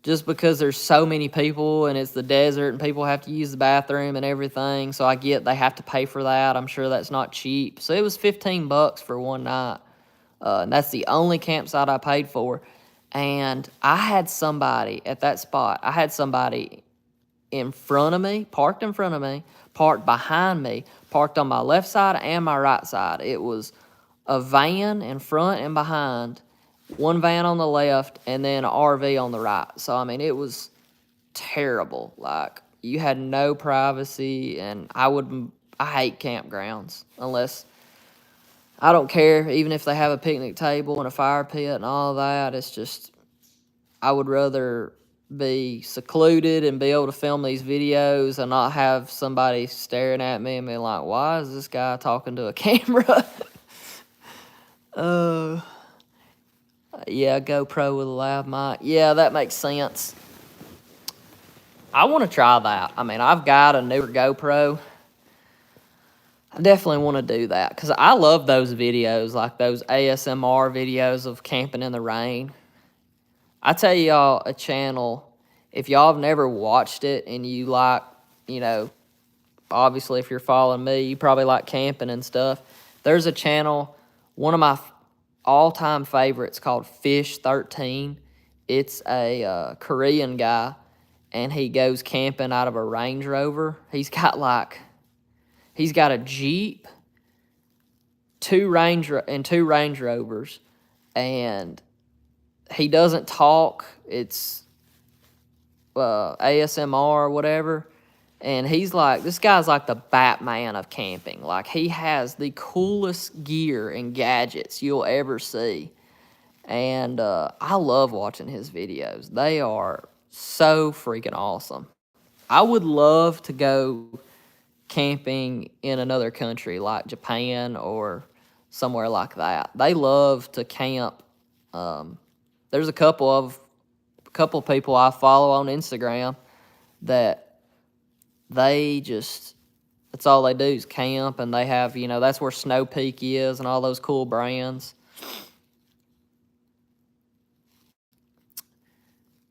just because there's so many people and it's the desert and people have to use the bathroom and everything. So I get they have to pay for that. I'm sure that's not cheap. So it was $15 for one night. And that's the only campsite I paid for. And I had somebody at that spot. I had somebody in front of me, parked in front of me, parked behind me, parked on my left side and my right side. It was a van in front and behind, one van on the left, and then an RV on the right. So, I mean, it was terrible. Like, you had no privacy, and I hate campgrounds unless, I don't care, even if they have a picnic table and a fire pit and all that. It's just, I would rather be secluded and be able to film these videos and not have somebody staring at me and be like, why is this guy talking to a camera? Yeah, GoPro with a lav mic. Yeah, that makes sense. I want to try that. I mean, I've got a newer GoPro. I definitely want to do that because I love those videos, like those ASMR videos of camping in the rain. I tell y'all a channel, if y'all have never watched it and you like, you know, obviously if you're following me, you probably like camping and stuff. There's a channel, one of my all-time favorites called Fish 13. It's a Korean guy, and he goes camping out of a Range Rover. He's got a Jeep, two Range Rovers, and he doesn't talk. It's ASMR or whatever. And he's like, this guy's like the Batman of camping. Like, he has the coolest gear and gadgets you'll ever see. And I love watching his videos. They are so freaking awesome. I would love to go camping in another country like Japan or somewhere like that. They love to camp. There's a couple people I follow on Instagram that that's all they do is camp, and they have, that's where Snow Peak is and all those cool brands.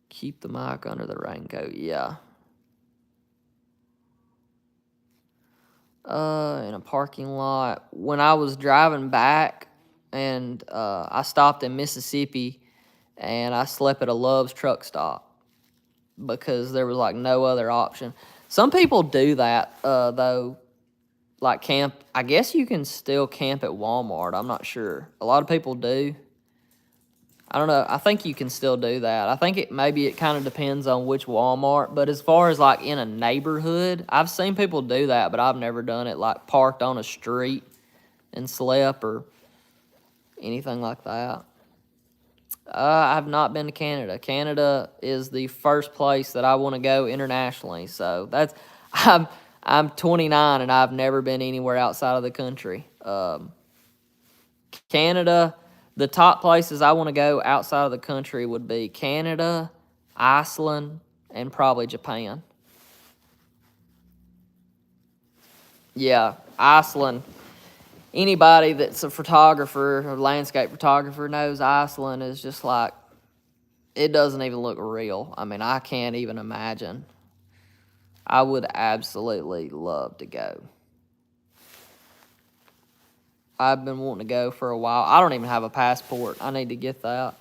Keep the mic under the raincoat, yeah. In a parking lot. When I was driving back, and I stopped in Mississippi, and I slept at a Love's truck stop because there was like no other option. Some people do that, though, like camp. I guess you can still camp at Walmart. I'm not sure. A lot of people do. I don't know. I think you can still do that. I think maybe it kind of depends on which Walmart. But as far as like in a neighborhood, I've seen people do that, but I've never done it, like parked on a street and slept or anything like that. I've not been to Canada. Canada is the first place that I want to go internationally. So I'm 29 and I've never been anywhere outside of the country. Canada, the top places I want to go outside of the country would be Canada, Iceland, and probably Japan. Yeah, Iceland. Anybody that's a photographer or landscape photographer knows Iceland is just like, it doesn't even look real. I mean, I can't even imagine. I would absolutely love to go. I've been wanting to go for a while. I don't even have a passport. I need to get that.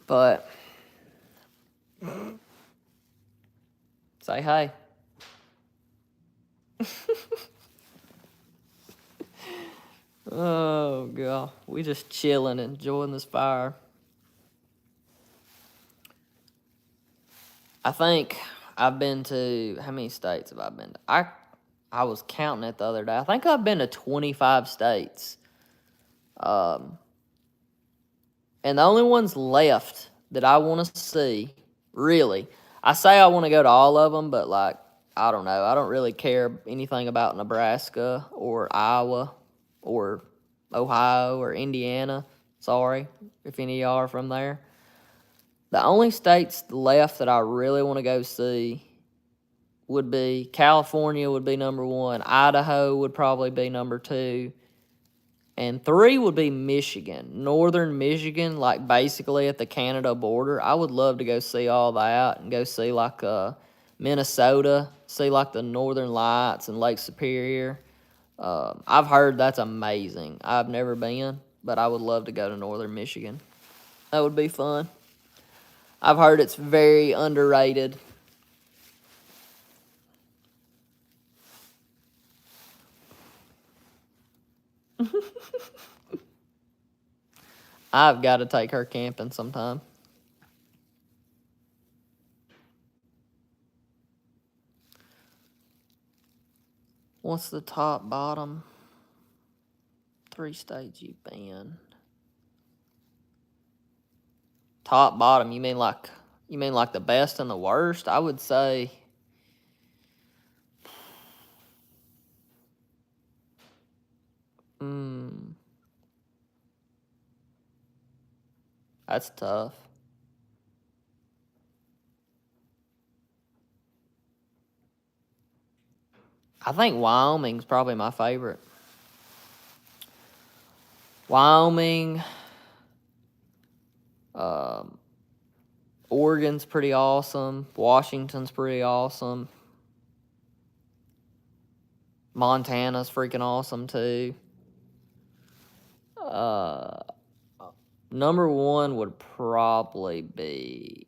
But say hey. Oh, God. We just chilling, enjoying this fire. I think I've been to, how many states have I been to? I was counting it the other day. I think I've been to 25 states. And the only ones left that I want to see, really, I say I want to go to all of them, but, like, I don't know. I don't really care anything about Nebraska or Iowa or Ohio or Indiana. Sorry if any of y'all are from there. The only states left that I really want to go see would be California would be number 1. Idaho would probably be number 2. And 3 would be Michigan. Northern Michigan, like basically at the Canada border. I would love to go see all that and go see like Minnesota, see like the Northern Lights and Lake Superior. I've heard that's amazing. I've never been, but I would love to go to Northern Michigan. That would be fun. I've heard it's very underrated. I've got to take her camping sometime. What's the top, bottom 3 states you've been? Top, bottom, you mean like the best and the worst? I would say that's tough. I think Wyoming's probably my favorite. Wyoming, Oregon's pretty awesome. Washington's pretty awesome. Montana's freaking awesome too. Number one would probably be,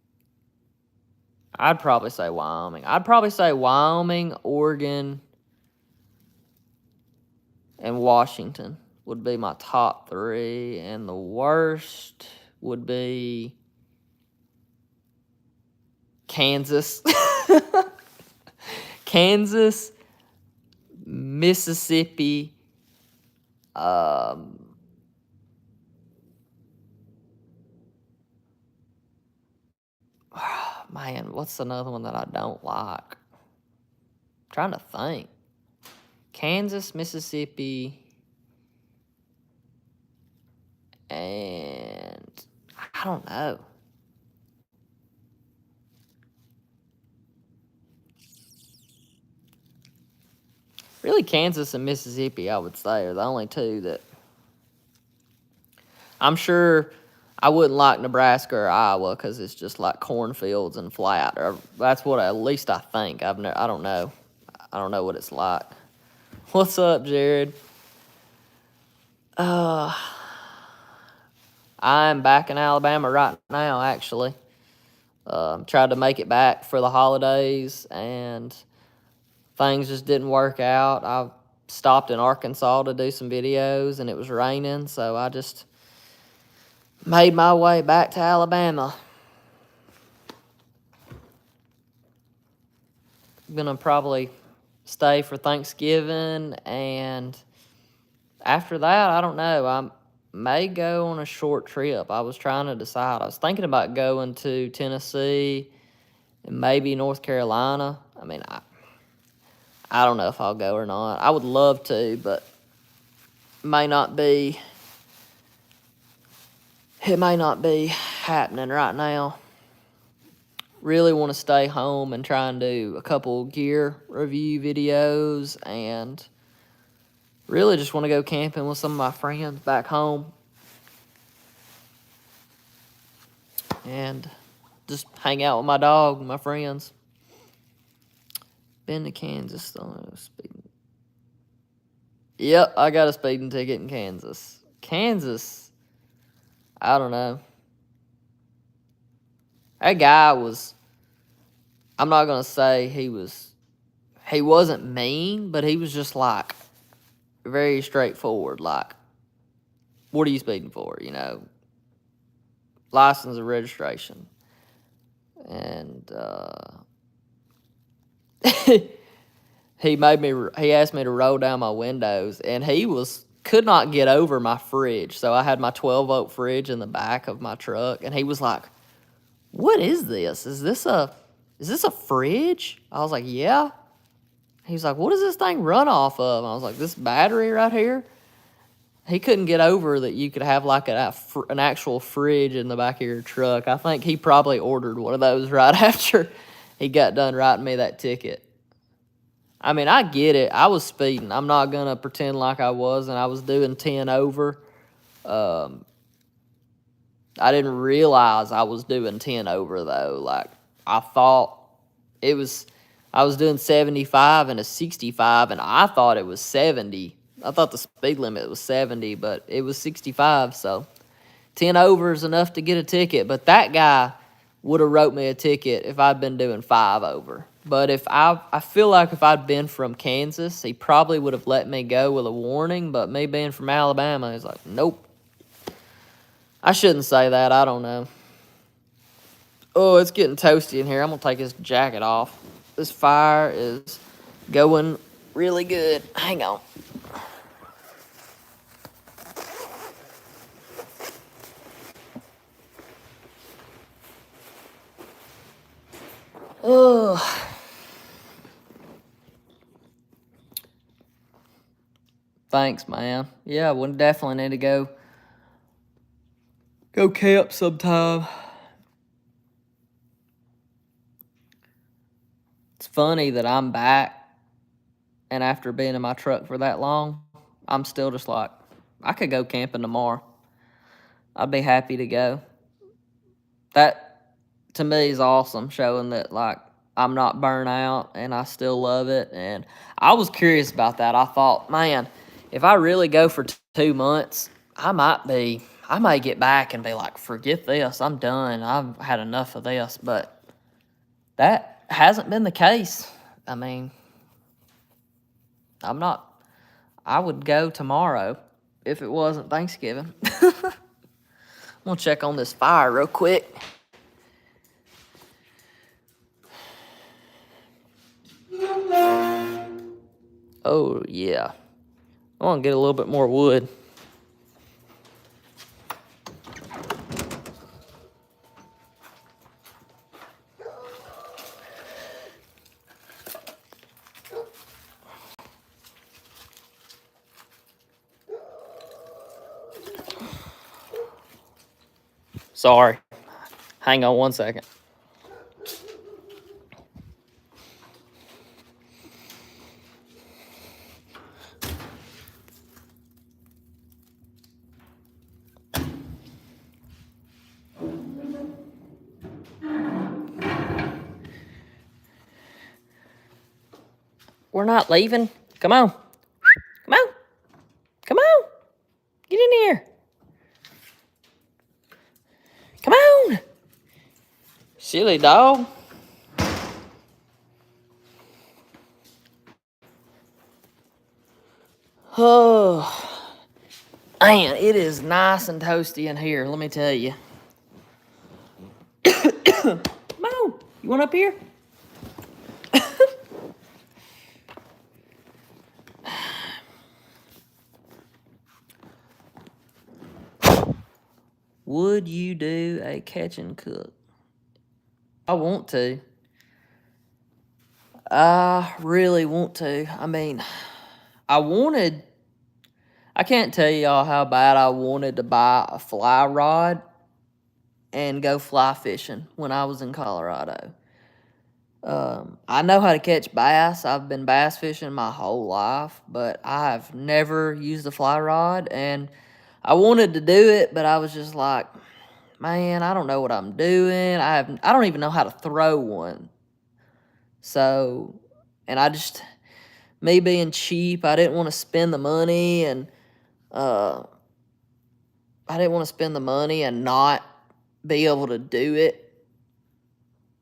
I'd probably say Wyoming. I'd probably say Wyoming, Oregon, and Washington would be my top three. And the worst would be Kansas. Kansas, Mississippi, man, what's another one that I don't like? I'm trying to think. Kansas, Mississippi, and I don't know. Really, Kansas and Mississippi, I would say, are the only two that I'm sure I wouldn't like Nebraska or Iowa because it's just like cornfields and flat. Or that's what at least I think. I don't know. I don't know what it's like. What's up, Jared? I'm back in Alabama right now, actually. Tried to make it back for the holidays, and things just didn't work out. I stopped in Arkansas to do some videos, and it was raining, so I just made my way back to Alabama. Gonna probably stay for Thanksgiving, and after that, I don't know. I may go on a short trip. I was trying to decide. I was thinking about going to Tennessee and maybe North Carolina. I mean, I don't know if I'll go or not. I would love to, but it may not be happening right now. Really want to stay home and try and do a couple gear review videos, and really just want to go camping with some of my friends back home and just hang out with my dog and my friends. Been to Kansas, though. Speeding. Yep, I got a speeding ticket in Kansas. Kansas, I don't know. That guy was, I'm not going to say he wasn't mean, but he was just like very straightforward. Like, what are you speeding for? You know, license and registration. And he asked me to roll down my windows, and he could not get over my fridge. So I had my 12-volt fridge in the back of my truck, and he was like, "What is this? Is this a fridge?" I was like, "Yeah." He was like, "What does this thing run off of?" And I was like, "This battery right here." He couldn't get over that you could have like an actual fridge in the back of your truck. I think he probably ordered one of those right after he got done writing me that ticket. I mean, I get it. I was speeding. I'm not going to pretend like I wasn't. I was doing 10 over. I didn't realize I was doing 10 over, though. Like, I thought I was doing 75 and a 65, and I thought it was 70. I thought the speed limit was 70, but it was 65, so 10 over is enough to get a ticket. But that guy would have wrote me a ticket if I'd been doing 5 over. But I feel like if I'd been from Kansas, he probably would have let me go with a warning. But me being from Alabama, he's like, nope. I shouldn't say that. I don't know. Oh, it's getting toasty in here. I'm going to take this jacket off. This fire is going really good. Hang on. Oh. Thanks, man. Yeah, we definitely need to go camp sometime. It's funny that I'm back And after being in my truck for that long, I'm still just like, I could go camping tomorrow. I'd be happy to go. That, to me, is awesome, showing that, like, I'm not burnt out and I still love it. And I was curious about that. I thought, man, if I really go for 2 months, I may get back and be like, forget this. I'm done. I've had enough of this. But that hasn't been the case. I mean, I would go tomorrow if it wasn't Thanksgiving. I'm going to check on this fire real quick. Oh, yeah. I want to get a little bit more wood. Sorry. Hang on one second. We're not leaving. Come on. Come on. Come on. Get in here. Come on. Silly dog. Oh, man, it is nice and toasty in here, let me tell you. Come on. You want up here? Would you do a catch and cook? I want to. I really want to. I mean, I can't tell y'all how bad I wanted to buy a fly rod and go fly fishing when I was in Colorado. I know how to catch bass. I've been bass fishing my whole life, but I've never used a fly rod, and I wanted to do it, but I was just like, man, I don't know what I'm doing. I don't even know how to throw one. So, and me being cheap, I didn't want to spend the money, and I didn't want to spend the money and not be able to do it.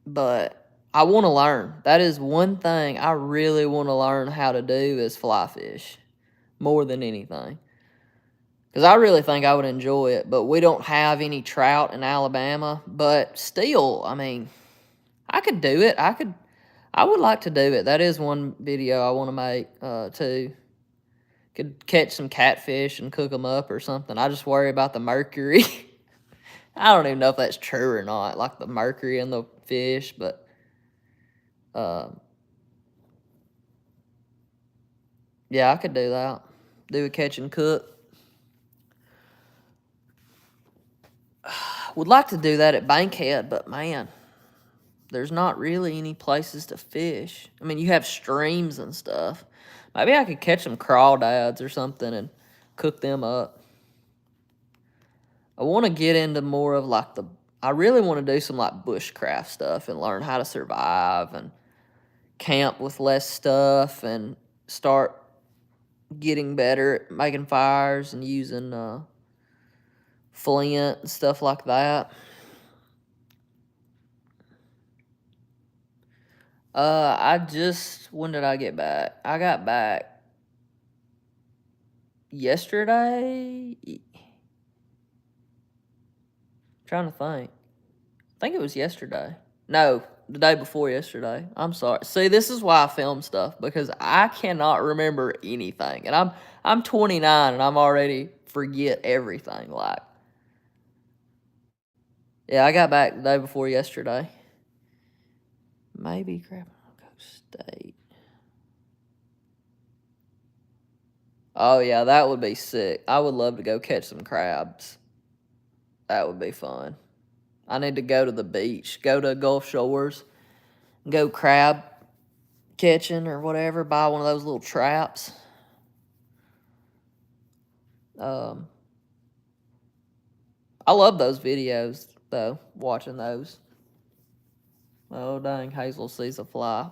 But I want to learn. That is one thing I really want to learn how to do is fly fish more than anything. Because I really think I would enjoy it, but we don't have any trout in Alabama. But still, I mean, I could do it. I would like to do it. That is one video I want to make, too. Could catch some catfish and cook them up or something. I just worry about the mercury. I don't even know if that's true or not, like the mercury in the fish, but yeah, I could do that. Do a catch and cook. Would like to do that at Bankhead, but man, there's not really any places to fish. I mean, you have streams and stuff. Maybe I could catch some crawdads or something and cook them up. I want to get into more of like I really want to do some like bushcraft stuff and learn how to survive and camp with less stuff and start getting better at making fires and using flint and stuff like that. When did I get back? I got back yesterday. Trying to think. I think it was yesterday. No, the day before yesterday. I'm sorry. See, this is why I film stuff, because I cannot remember anything. And I'm 29 and I'm already forget everything. Like, yeah, I got back the day before yesterday. Maybe Crab State. Oh yeah, that would be sick. I would love to go catch some crabs. That would be fun. I need to go to the beach, go to Gulf Shores, go crab catching or whatever, buy one of those little traps. I love those videos, though, watching those. Oh, dang, Hazel sees a fly.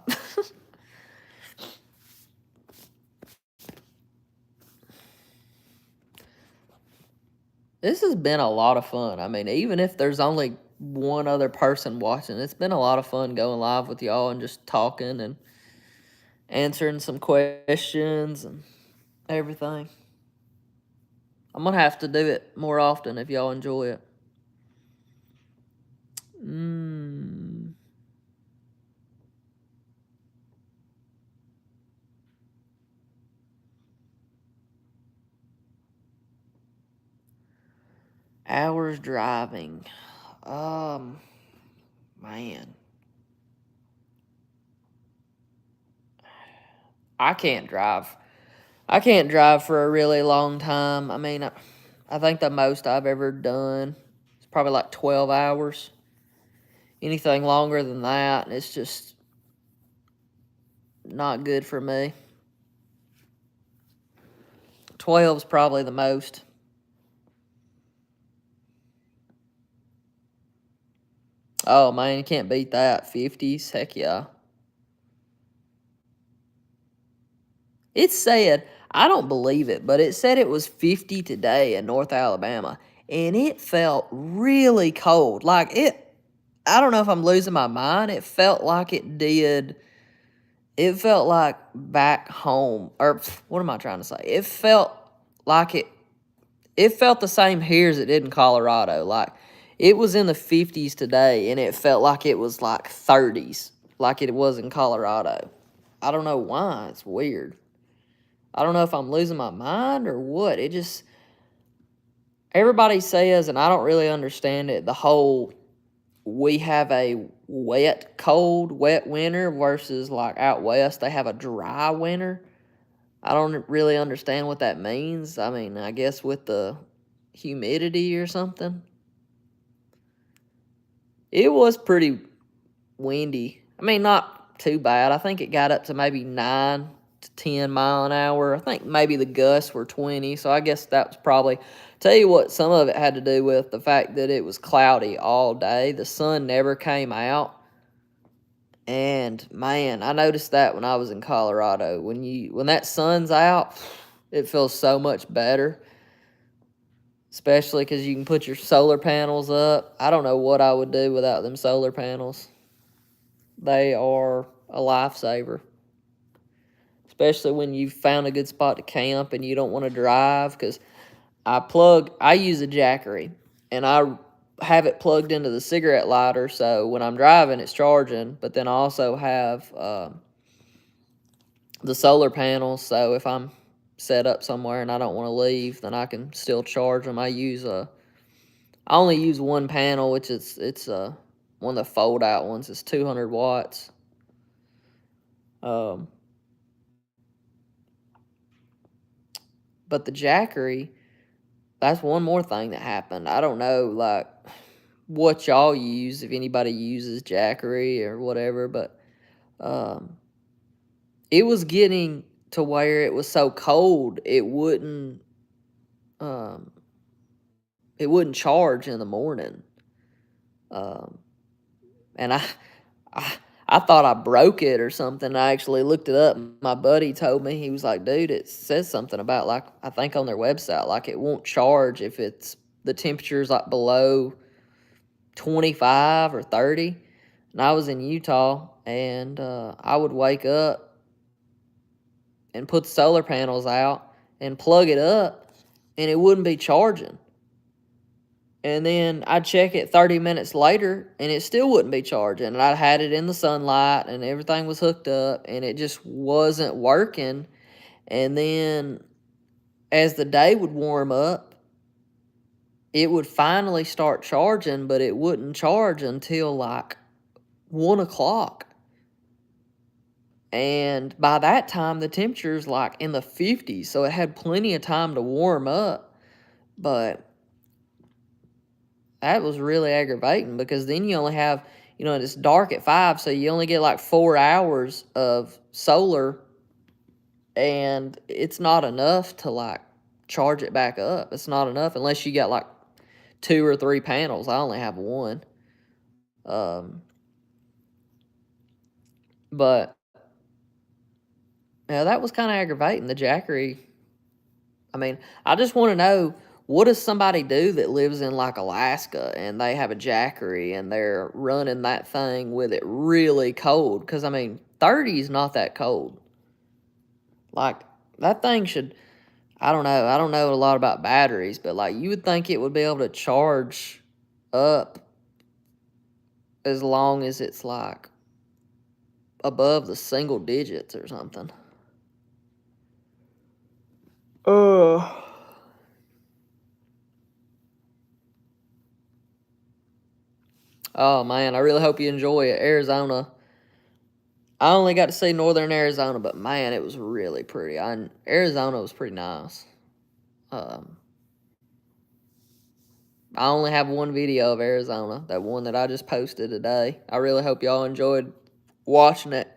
This has been a lot of fun. I mean, even if there's only one other person watching, it's been a lot of fun going live with y'all and just talking and answering some questions and everything. I'm going to have to do it more often if y'all enjoy it. Hours driving. Man. I can't drive. I can't drive for a really long time. I mean, I think the most I've ever done is probably like 12 hours. Anything longer than that, it's just not good for me. 12 is probably the most. Oh, man, you can't beat that. 50s, heck yeah. It said, I don't believe it, but it said it was 50 today in North Alabama, and it felt really cold. I don't know if I'm losing my mind. It felt like it did. It felt like back home, or what am I trying to say? It felt like it felt the same here as it did in Colorado. Like, it was in the 50s today, and it felt like it was like 30s, like it was in Colorado. I don't know why. It's weird. I don't know if I'm losing my mind or what. It just, everybody says, and I don't really understand it, the whole, we have a wet, cold, wet winter versus like out west, they have a dry winter. I don't really understand what that means. I mean, I guess with the humidity or something. It was pretty windy. I mean, not too bad. I think it got up to maybe 9 to 10 mile an hour. I think maybe the gusts were 20, so I guess that was probably, tell you what, some of it had to do with the fact that it was cloudy all day. The sun never came out. And man, I noticed that when I was in Colorado. When that sun's out, it feels so much better. Especially because you can put your solar panels up. I don't know what I would do without them solar panels. They are a lifesaver. Especially when you've found a good spot to camp and you don't want to drive. Because I use a Jackery. And I have it plugged into the cigarette lighter. So when I'm driving, it's charging. But then I also have the solar panels. So if I'm set up somewhere and I don't want to leave, then I can still charge them. I only use one panel, which it's one of the fold out ones. It's 200 watts. But the Jackery, that's one more thing that happened. I don't know, like, what y'all use, if anybody uses Jackery or whatever, but it was getting to where it was so cold it wouldn't charge in the morning. And I thought I broke it or something. I actually looked it up. My buddy told me, he was like, dude, it says something about, like, I think on their website, like, it won't charge if the temperature's like below 25 or 30. And I was in Utah, and I would wake up and put the solar panels out and plug it up, and it wouldn't be charging. And then I'd check it 30 minutes later, and it still wouldn't be charging. And I had it in the sunlight, and everything was hooked up, and it just wasn't working. And then as the day would warm up, it would finally start charging, but it wouldn't charge until like 1 o'clock. And by that time, the temperature's like in the 50s, so it had plenty of time to warm up. But that was really aggravating, because then you only have, and it's dark at 5, so you only get like 4 hours of solar, and it's not enough to like charge it back up. It's not enough unless you got like 2 or 3 panels. I only have one. Um, but yeah, that was kind of aggravating. The Jackery. I mean, I just want to know, what does somebody do that lives in like Alaska and they have a Jackery and they're running that thing with it really cold? Because I mean, 30 is not that cold. Like, that thing should. I don't know. I don't know a lot about batteries, but like, you would think it would be able to charge up as long as it's like above the single digits or something. Uh, oh man, I really hope you enjoy it. Arizona. I only got to see northern Arizona, but man, it was really pretty. Arizona was pretty nice. Um, I only have one video of Arizona, that one that I just posted today. I really hope y'all enjoyed watching it.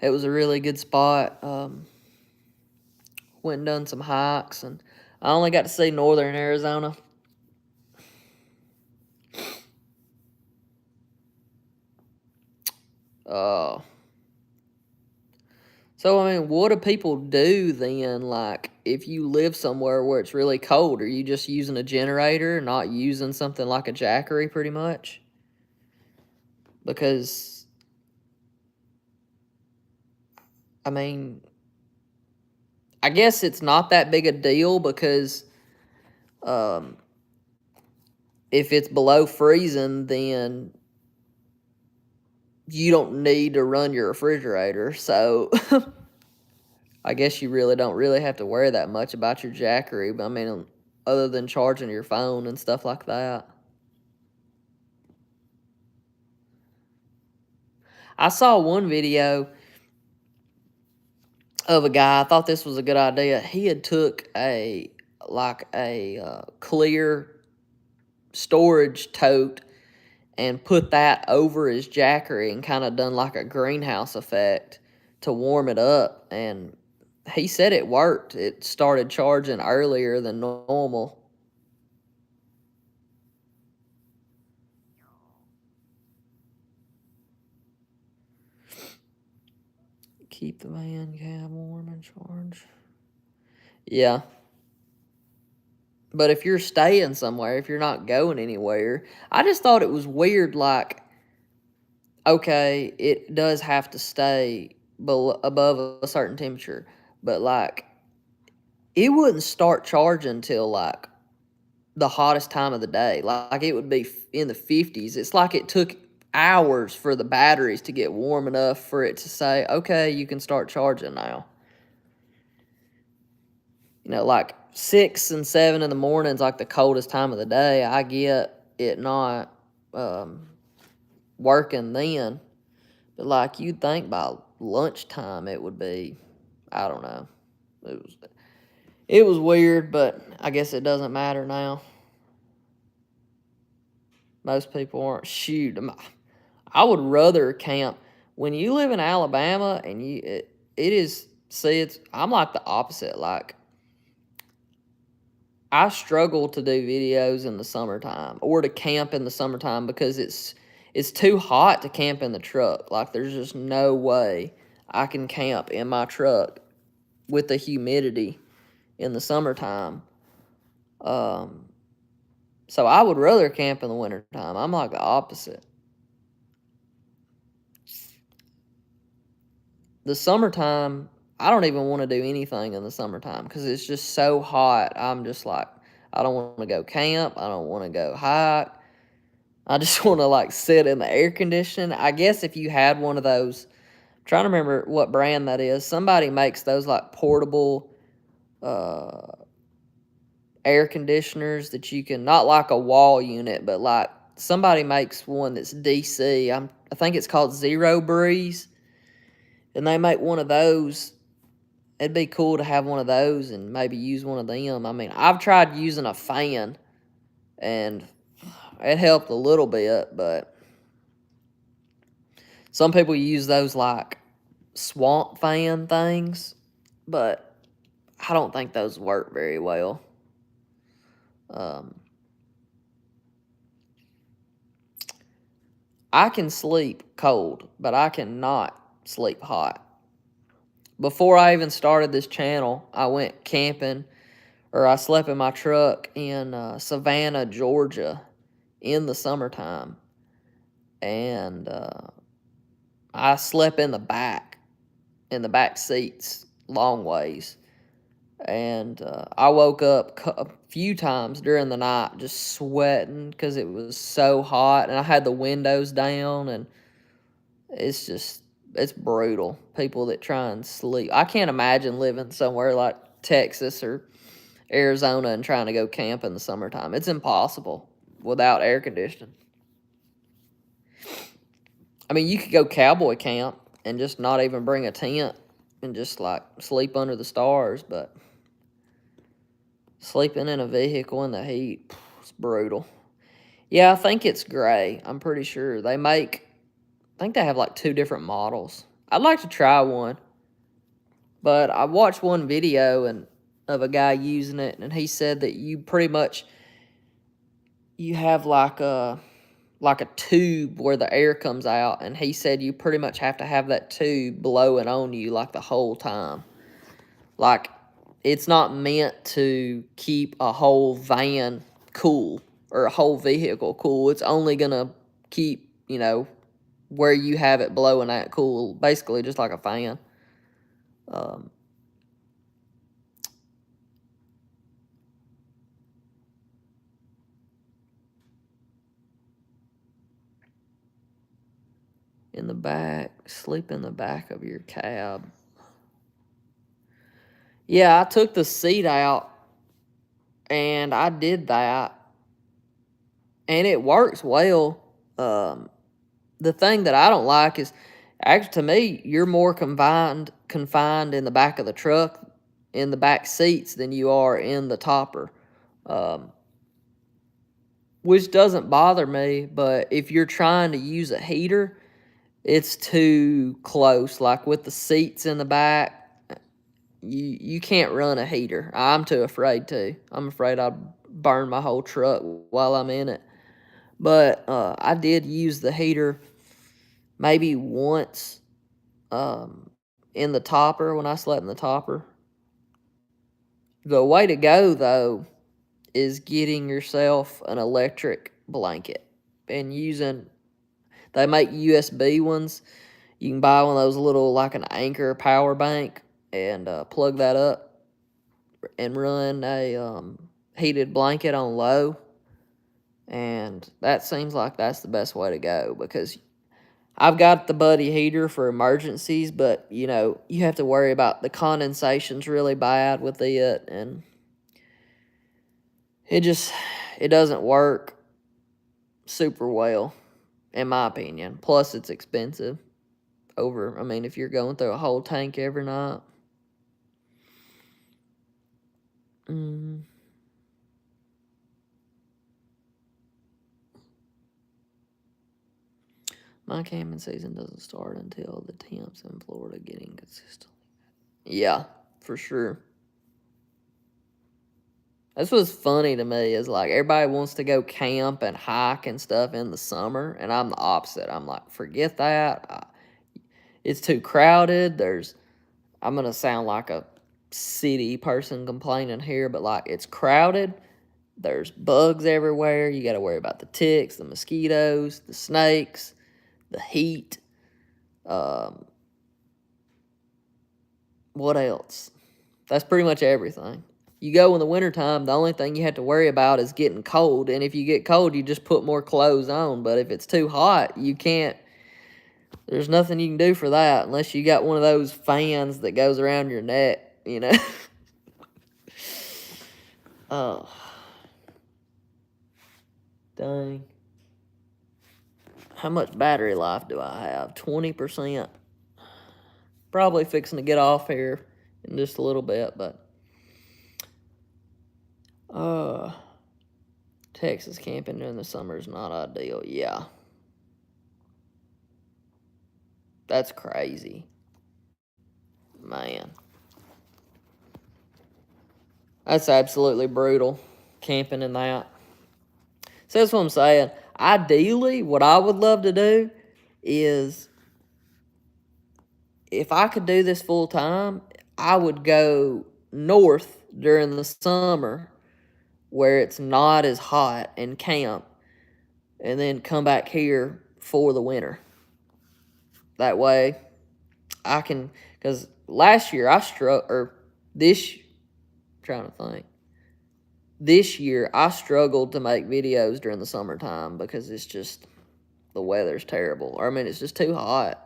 It was a really good spot. Went and done some hikes, and I only got to see northern Arizona. Uh, so, I mean, what do people do then, like, if you live somewhere where it's really cold? Are you just using a generator, not using something like a Jackery, pretty much? Because, I mean, I guess it's not that big a deal because um, if it's below freezing, then you don't need to run your refrigerator. So I guess you really don't really have to worry that much about your Jackery. I mean, other than charging your phone and stuff like that. I saw one video of a guy. I thought this was a good idea. He had took a clear storage tote and put that over his Jackery and kind of done like a greenhouse effect to warm it up. And he said it worked. It started charging earlier than normal. Keep the van cab warm and charge. Yeah. But if you're staying somewhere, if you're not going anywhere, I just thought it was weird. Like, okay, it does have to stay above a certain temperature, but like, it wouldn't start charging till like the hottest time of the day. Like, it would be in the 50s. It's like it took hours for the batteries to get warm enough for it to say, okay, you can start charging now. Like 6 and 7 in the morning is like the coldest time of the day. I get it not working then, but like, you'd think by lunchtime it would be, I don't know. It was weird, but I guess it doesn't matter now. Most people aren't. Shoot, I would rather camp. When you live in Alabama and it is, see, I'm like the opposite. Like, I struggle to do videos in the summertime or to camp in the summertime because it's too hot to camp in the truck. Like, there's just no way I can camp in my truck with the humidity in the summertime. So I would rather camp in the wintertime. I'm like the opposite. The summertime, I don't even want to do anything in the summertime because it's just so hot. I'm just like, I don't want to go camp. I don't want to go hike. I just want to like sit in the air conditioning. I guess if you had one of those, I'm trying to remember what brand that is. Somebody makes those like portable uh, air conditioners that you can, not like a wall unit, but like somebody makes one that's DC. I think it's called Zero Breeze, and they make one of those. It'd be cool to have one of those and maybe use one of them. I mean, I've tried using a fan, and it helped a little bit, but Some people use those like swamp fan things, but I don't think those work very well. I can sleep cold, but I cannot sleep hot. Before I even started this channel, I went camping, or I slept in my truck in Savannah, Georgia in the summertime. And I slept in the back seats, long ways. And I woke up a few times during the night just sweating because it was so hot. And I had the windows down, and it's brutal. People that try and sleep. I can't imagine living somewhere like Texas or Arizona and trying to go camp in the summertime. It's impossible without air conditioning. I mean, you could go cowboy camp and just not even bring a tent and just like sleep under the stars, but sleeping in a vehicle in the heat, it's brutal. Yeah, I think it's gray. I'm pretty sure. I think they have like 2 different models. I'd like to try one, but I watched one video of a guy using it, and he said that you have like a tube where the air comes out, and he said you pretty much have to have that tube blowing on you like the whole time. Like, it's not meant to keep a whole van cool or a whole vehicle cool. It's only gonna keep, where you have it blowing at cool, basically just like a fan. In the back, sleep in the back of your cab. Yeah, I took the seat out and I did that, and it works well. The thing that I don't like is, actually, to me, you're more confined in the back of the truck, in the back seats, than you are in the topper, which doesn't bother me. But if you're trying to use a heater, it's too close. Like with the seats in the back, you can't run a heater. I'm too afraid to. I'm afraid I'd burn my whole truck while I'm in it. But I did use the heater maybe once in the topper when I slept in the topper. The way to go, though, is getting yourself an electric blanket and they make USB ones. You can buy one of those little, like an Anchor power bank, and plug that up and run a heated blanket on low. And that seems like that's the best way to go, because I've got the buddy heater for emergencies, but, you have to worry about the condensation's really bad with it, and it doesn't work super well, in my opinion. Plus, it's expensive. If you're going through a whole tank every night. My camping season doesn't start until the temps in Florida getting consistent. Yeah, for sure. That's what's funny to me, is like everybody wants to go camp and hike and stuff in the summer, and I'm the opposite. I'm like, forget that. It's too crowded. I'm gonna sound like a city person complaining here, but like, it's crowded. There's bugs everywhere. You got to worry about the ticks, the mosquitoes, the snakes, the heat. What else? That's pretty much everything. You go in the wintertime, the only thing you have to worry about is getting cold. And if you get cold, you just put more clothes on. But if it's too hot, you can't. There's nothing you can do for that unless you got one of those fans that goes around your neck. Oh. Dang. How much battery life do I have? 20%. Probably fixing to get off here in just a little bit, but Texas camping during the summer is not ideal. Yeah. That's crazy. Man. That's absolutely brutal, camping in that. So that's what I'm saying. Ideally, what I would love to do is, if I could do this full time, I would go north during the summer where it's not as hot and camp, and then come back here for the winter. That way I can, because last year I trying to think. This year I struggled to make videos during the summertime because it's just, the weather's terrible. Or, I mean, it's just too hot.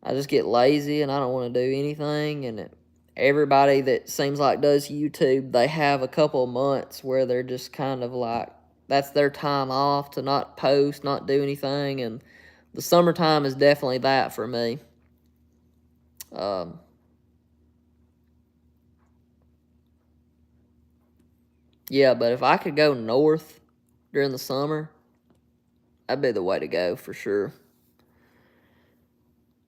I just get lazy and I don't want to do anything. And everybody that seems like does YouTube, they have a couple of months where they're just kind of like, that's their time off to not post, not do anything. And the summertime is definitely that for me. Yeah, but if I could go north during the summer, that'd be the way to go for sure.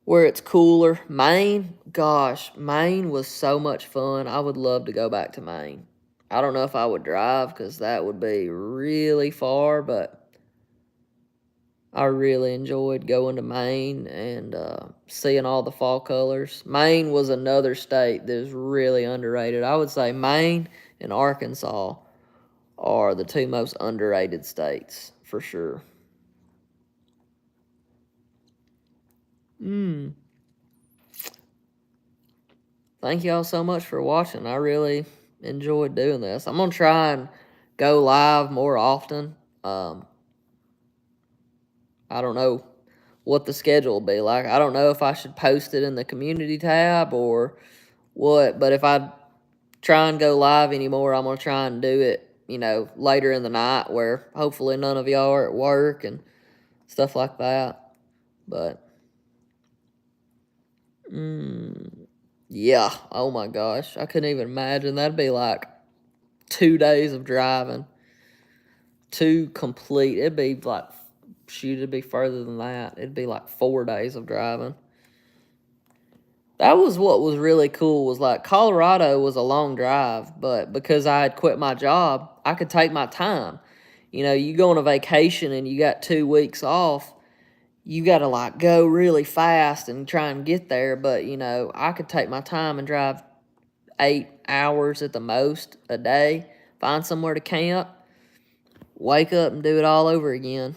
Where it's cooler. Maine, gosh, Maine was so much fun. I would love to go back to Maine. I don't know if I would drive because that would be really far, but I really enjoyed going to Maine and seeing all the fall colors. Maine was another state that is really underrated. I would say Maine and Arkansas are the two most underrated states for sure. Thank y'all so much for watching. I really enjoyed doing this. I'm going to try and go live more often. I don't know what the schedule will be like. I don't know if I should post it in the community tab or what, but if I try and go live anymore, I'm going to try and do it, later in the night where hopefully none of y'all are at work and stuff like that. But, yeah, oh my gosh, I couldn't even imagine. That'd be like 2 days of driving. It'd be like, it'd be further than that. It'd be like 4 days of driving. That was what was really cool, was like Colorado was a long drive, but because I had quit my job, I could take my time. You go on a vacation and you got 2 weeks off, you got to like go really fast and try and get there. But, I could take my time and drive 8 hours at the most a day, find somewhere to camp, wake up and do it all over again.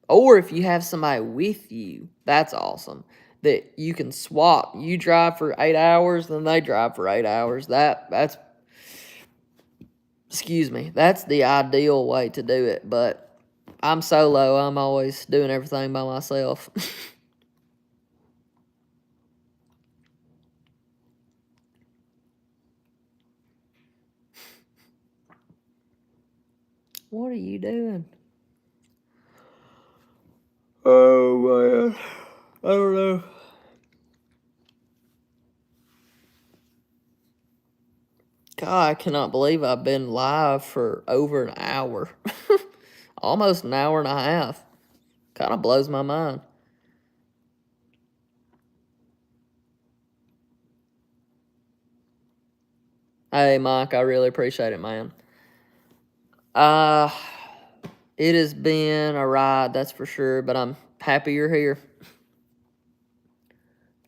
Or if you have somebody with you, that's awesome. That you can swap. You drive for 8 hours, then they drive for 8 hours. That's the ideal way to do it. But I'm solo. I'm always doing everything by myself. What are you doing? Oh, man. I don't know. God, I cannot believe I've been live for over an hour. Almost an hour and a half. Kind of blows my mind. Hey, Mike, I really appreciate it, man. It has been a ride, that's for sure, but I'm happy you're here.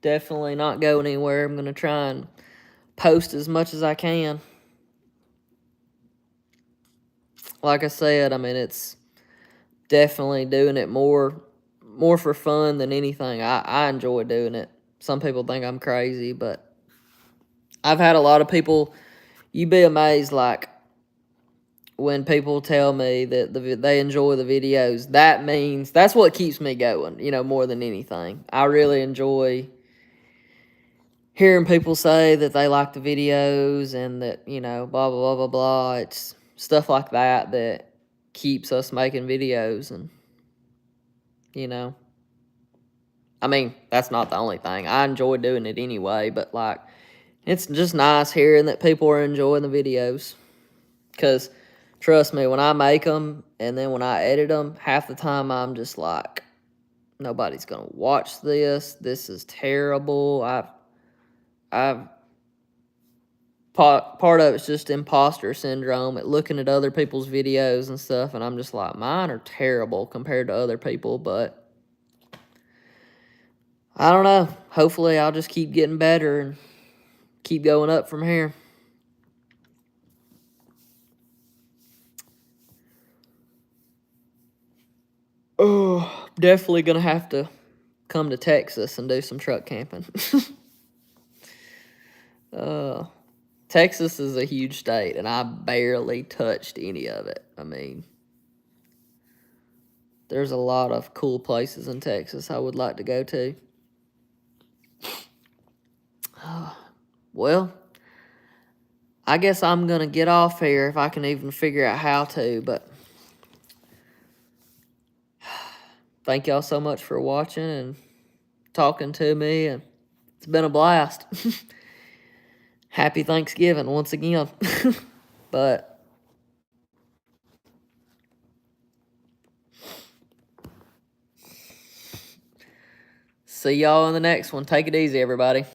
Definitely not going anywhere. I'm going to try and post as much as I can. Like I said, I mean, it's definitely doing it more for fun than anything. I enjoy doing it. Some people think I'm crazy, but I've had a lot of people, you'd be amazed, like, when people tell me that they enjoy the videos, that's what keeps me going, more than anything. I really enjoy hearing people say that they like the videos and that, blah, blah, blah, blah, blah. It's stuff like that keeps us making videos. And, I mean, that's not the only thing. I enjoy doing it anyway, but, it's just nice hearing that people are enjoying the videos. Because Trust me, when I make them and then when I edit them, half the time I'm just like, nobody's gonna watch this. This is terrible. I've part of it's just imposter syndrome at looking at other people's videos and stuff, and I'm just like, mine are terrible compared to other people, but I don't know. Hopefully I'll just keep getting better and keep going up from here. Oh, definitely gonna have to come to Texas and do some truck camping. Texas is a huge state, and I barely touched any of it. I mean, there's a lot of cool places in Texas I would like to go to. Well, I guess I'm going to get off here if I can even figure out how to, but thank y'all so much for watching and talking to me, and it's been a blast. Happy Thanksgiving once again. But see y'all in the next one. Take it easy, everybody.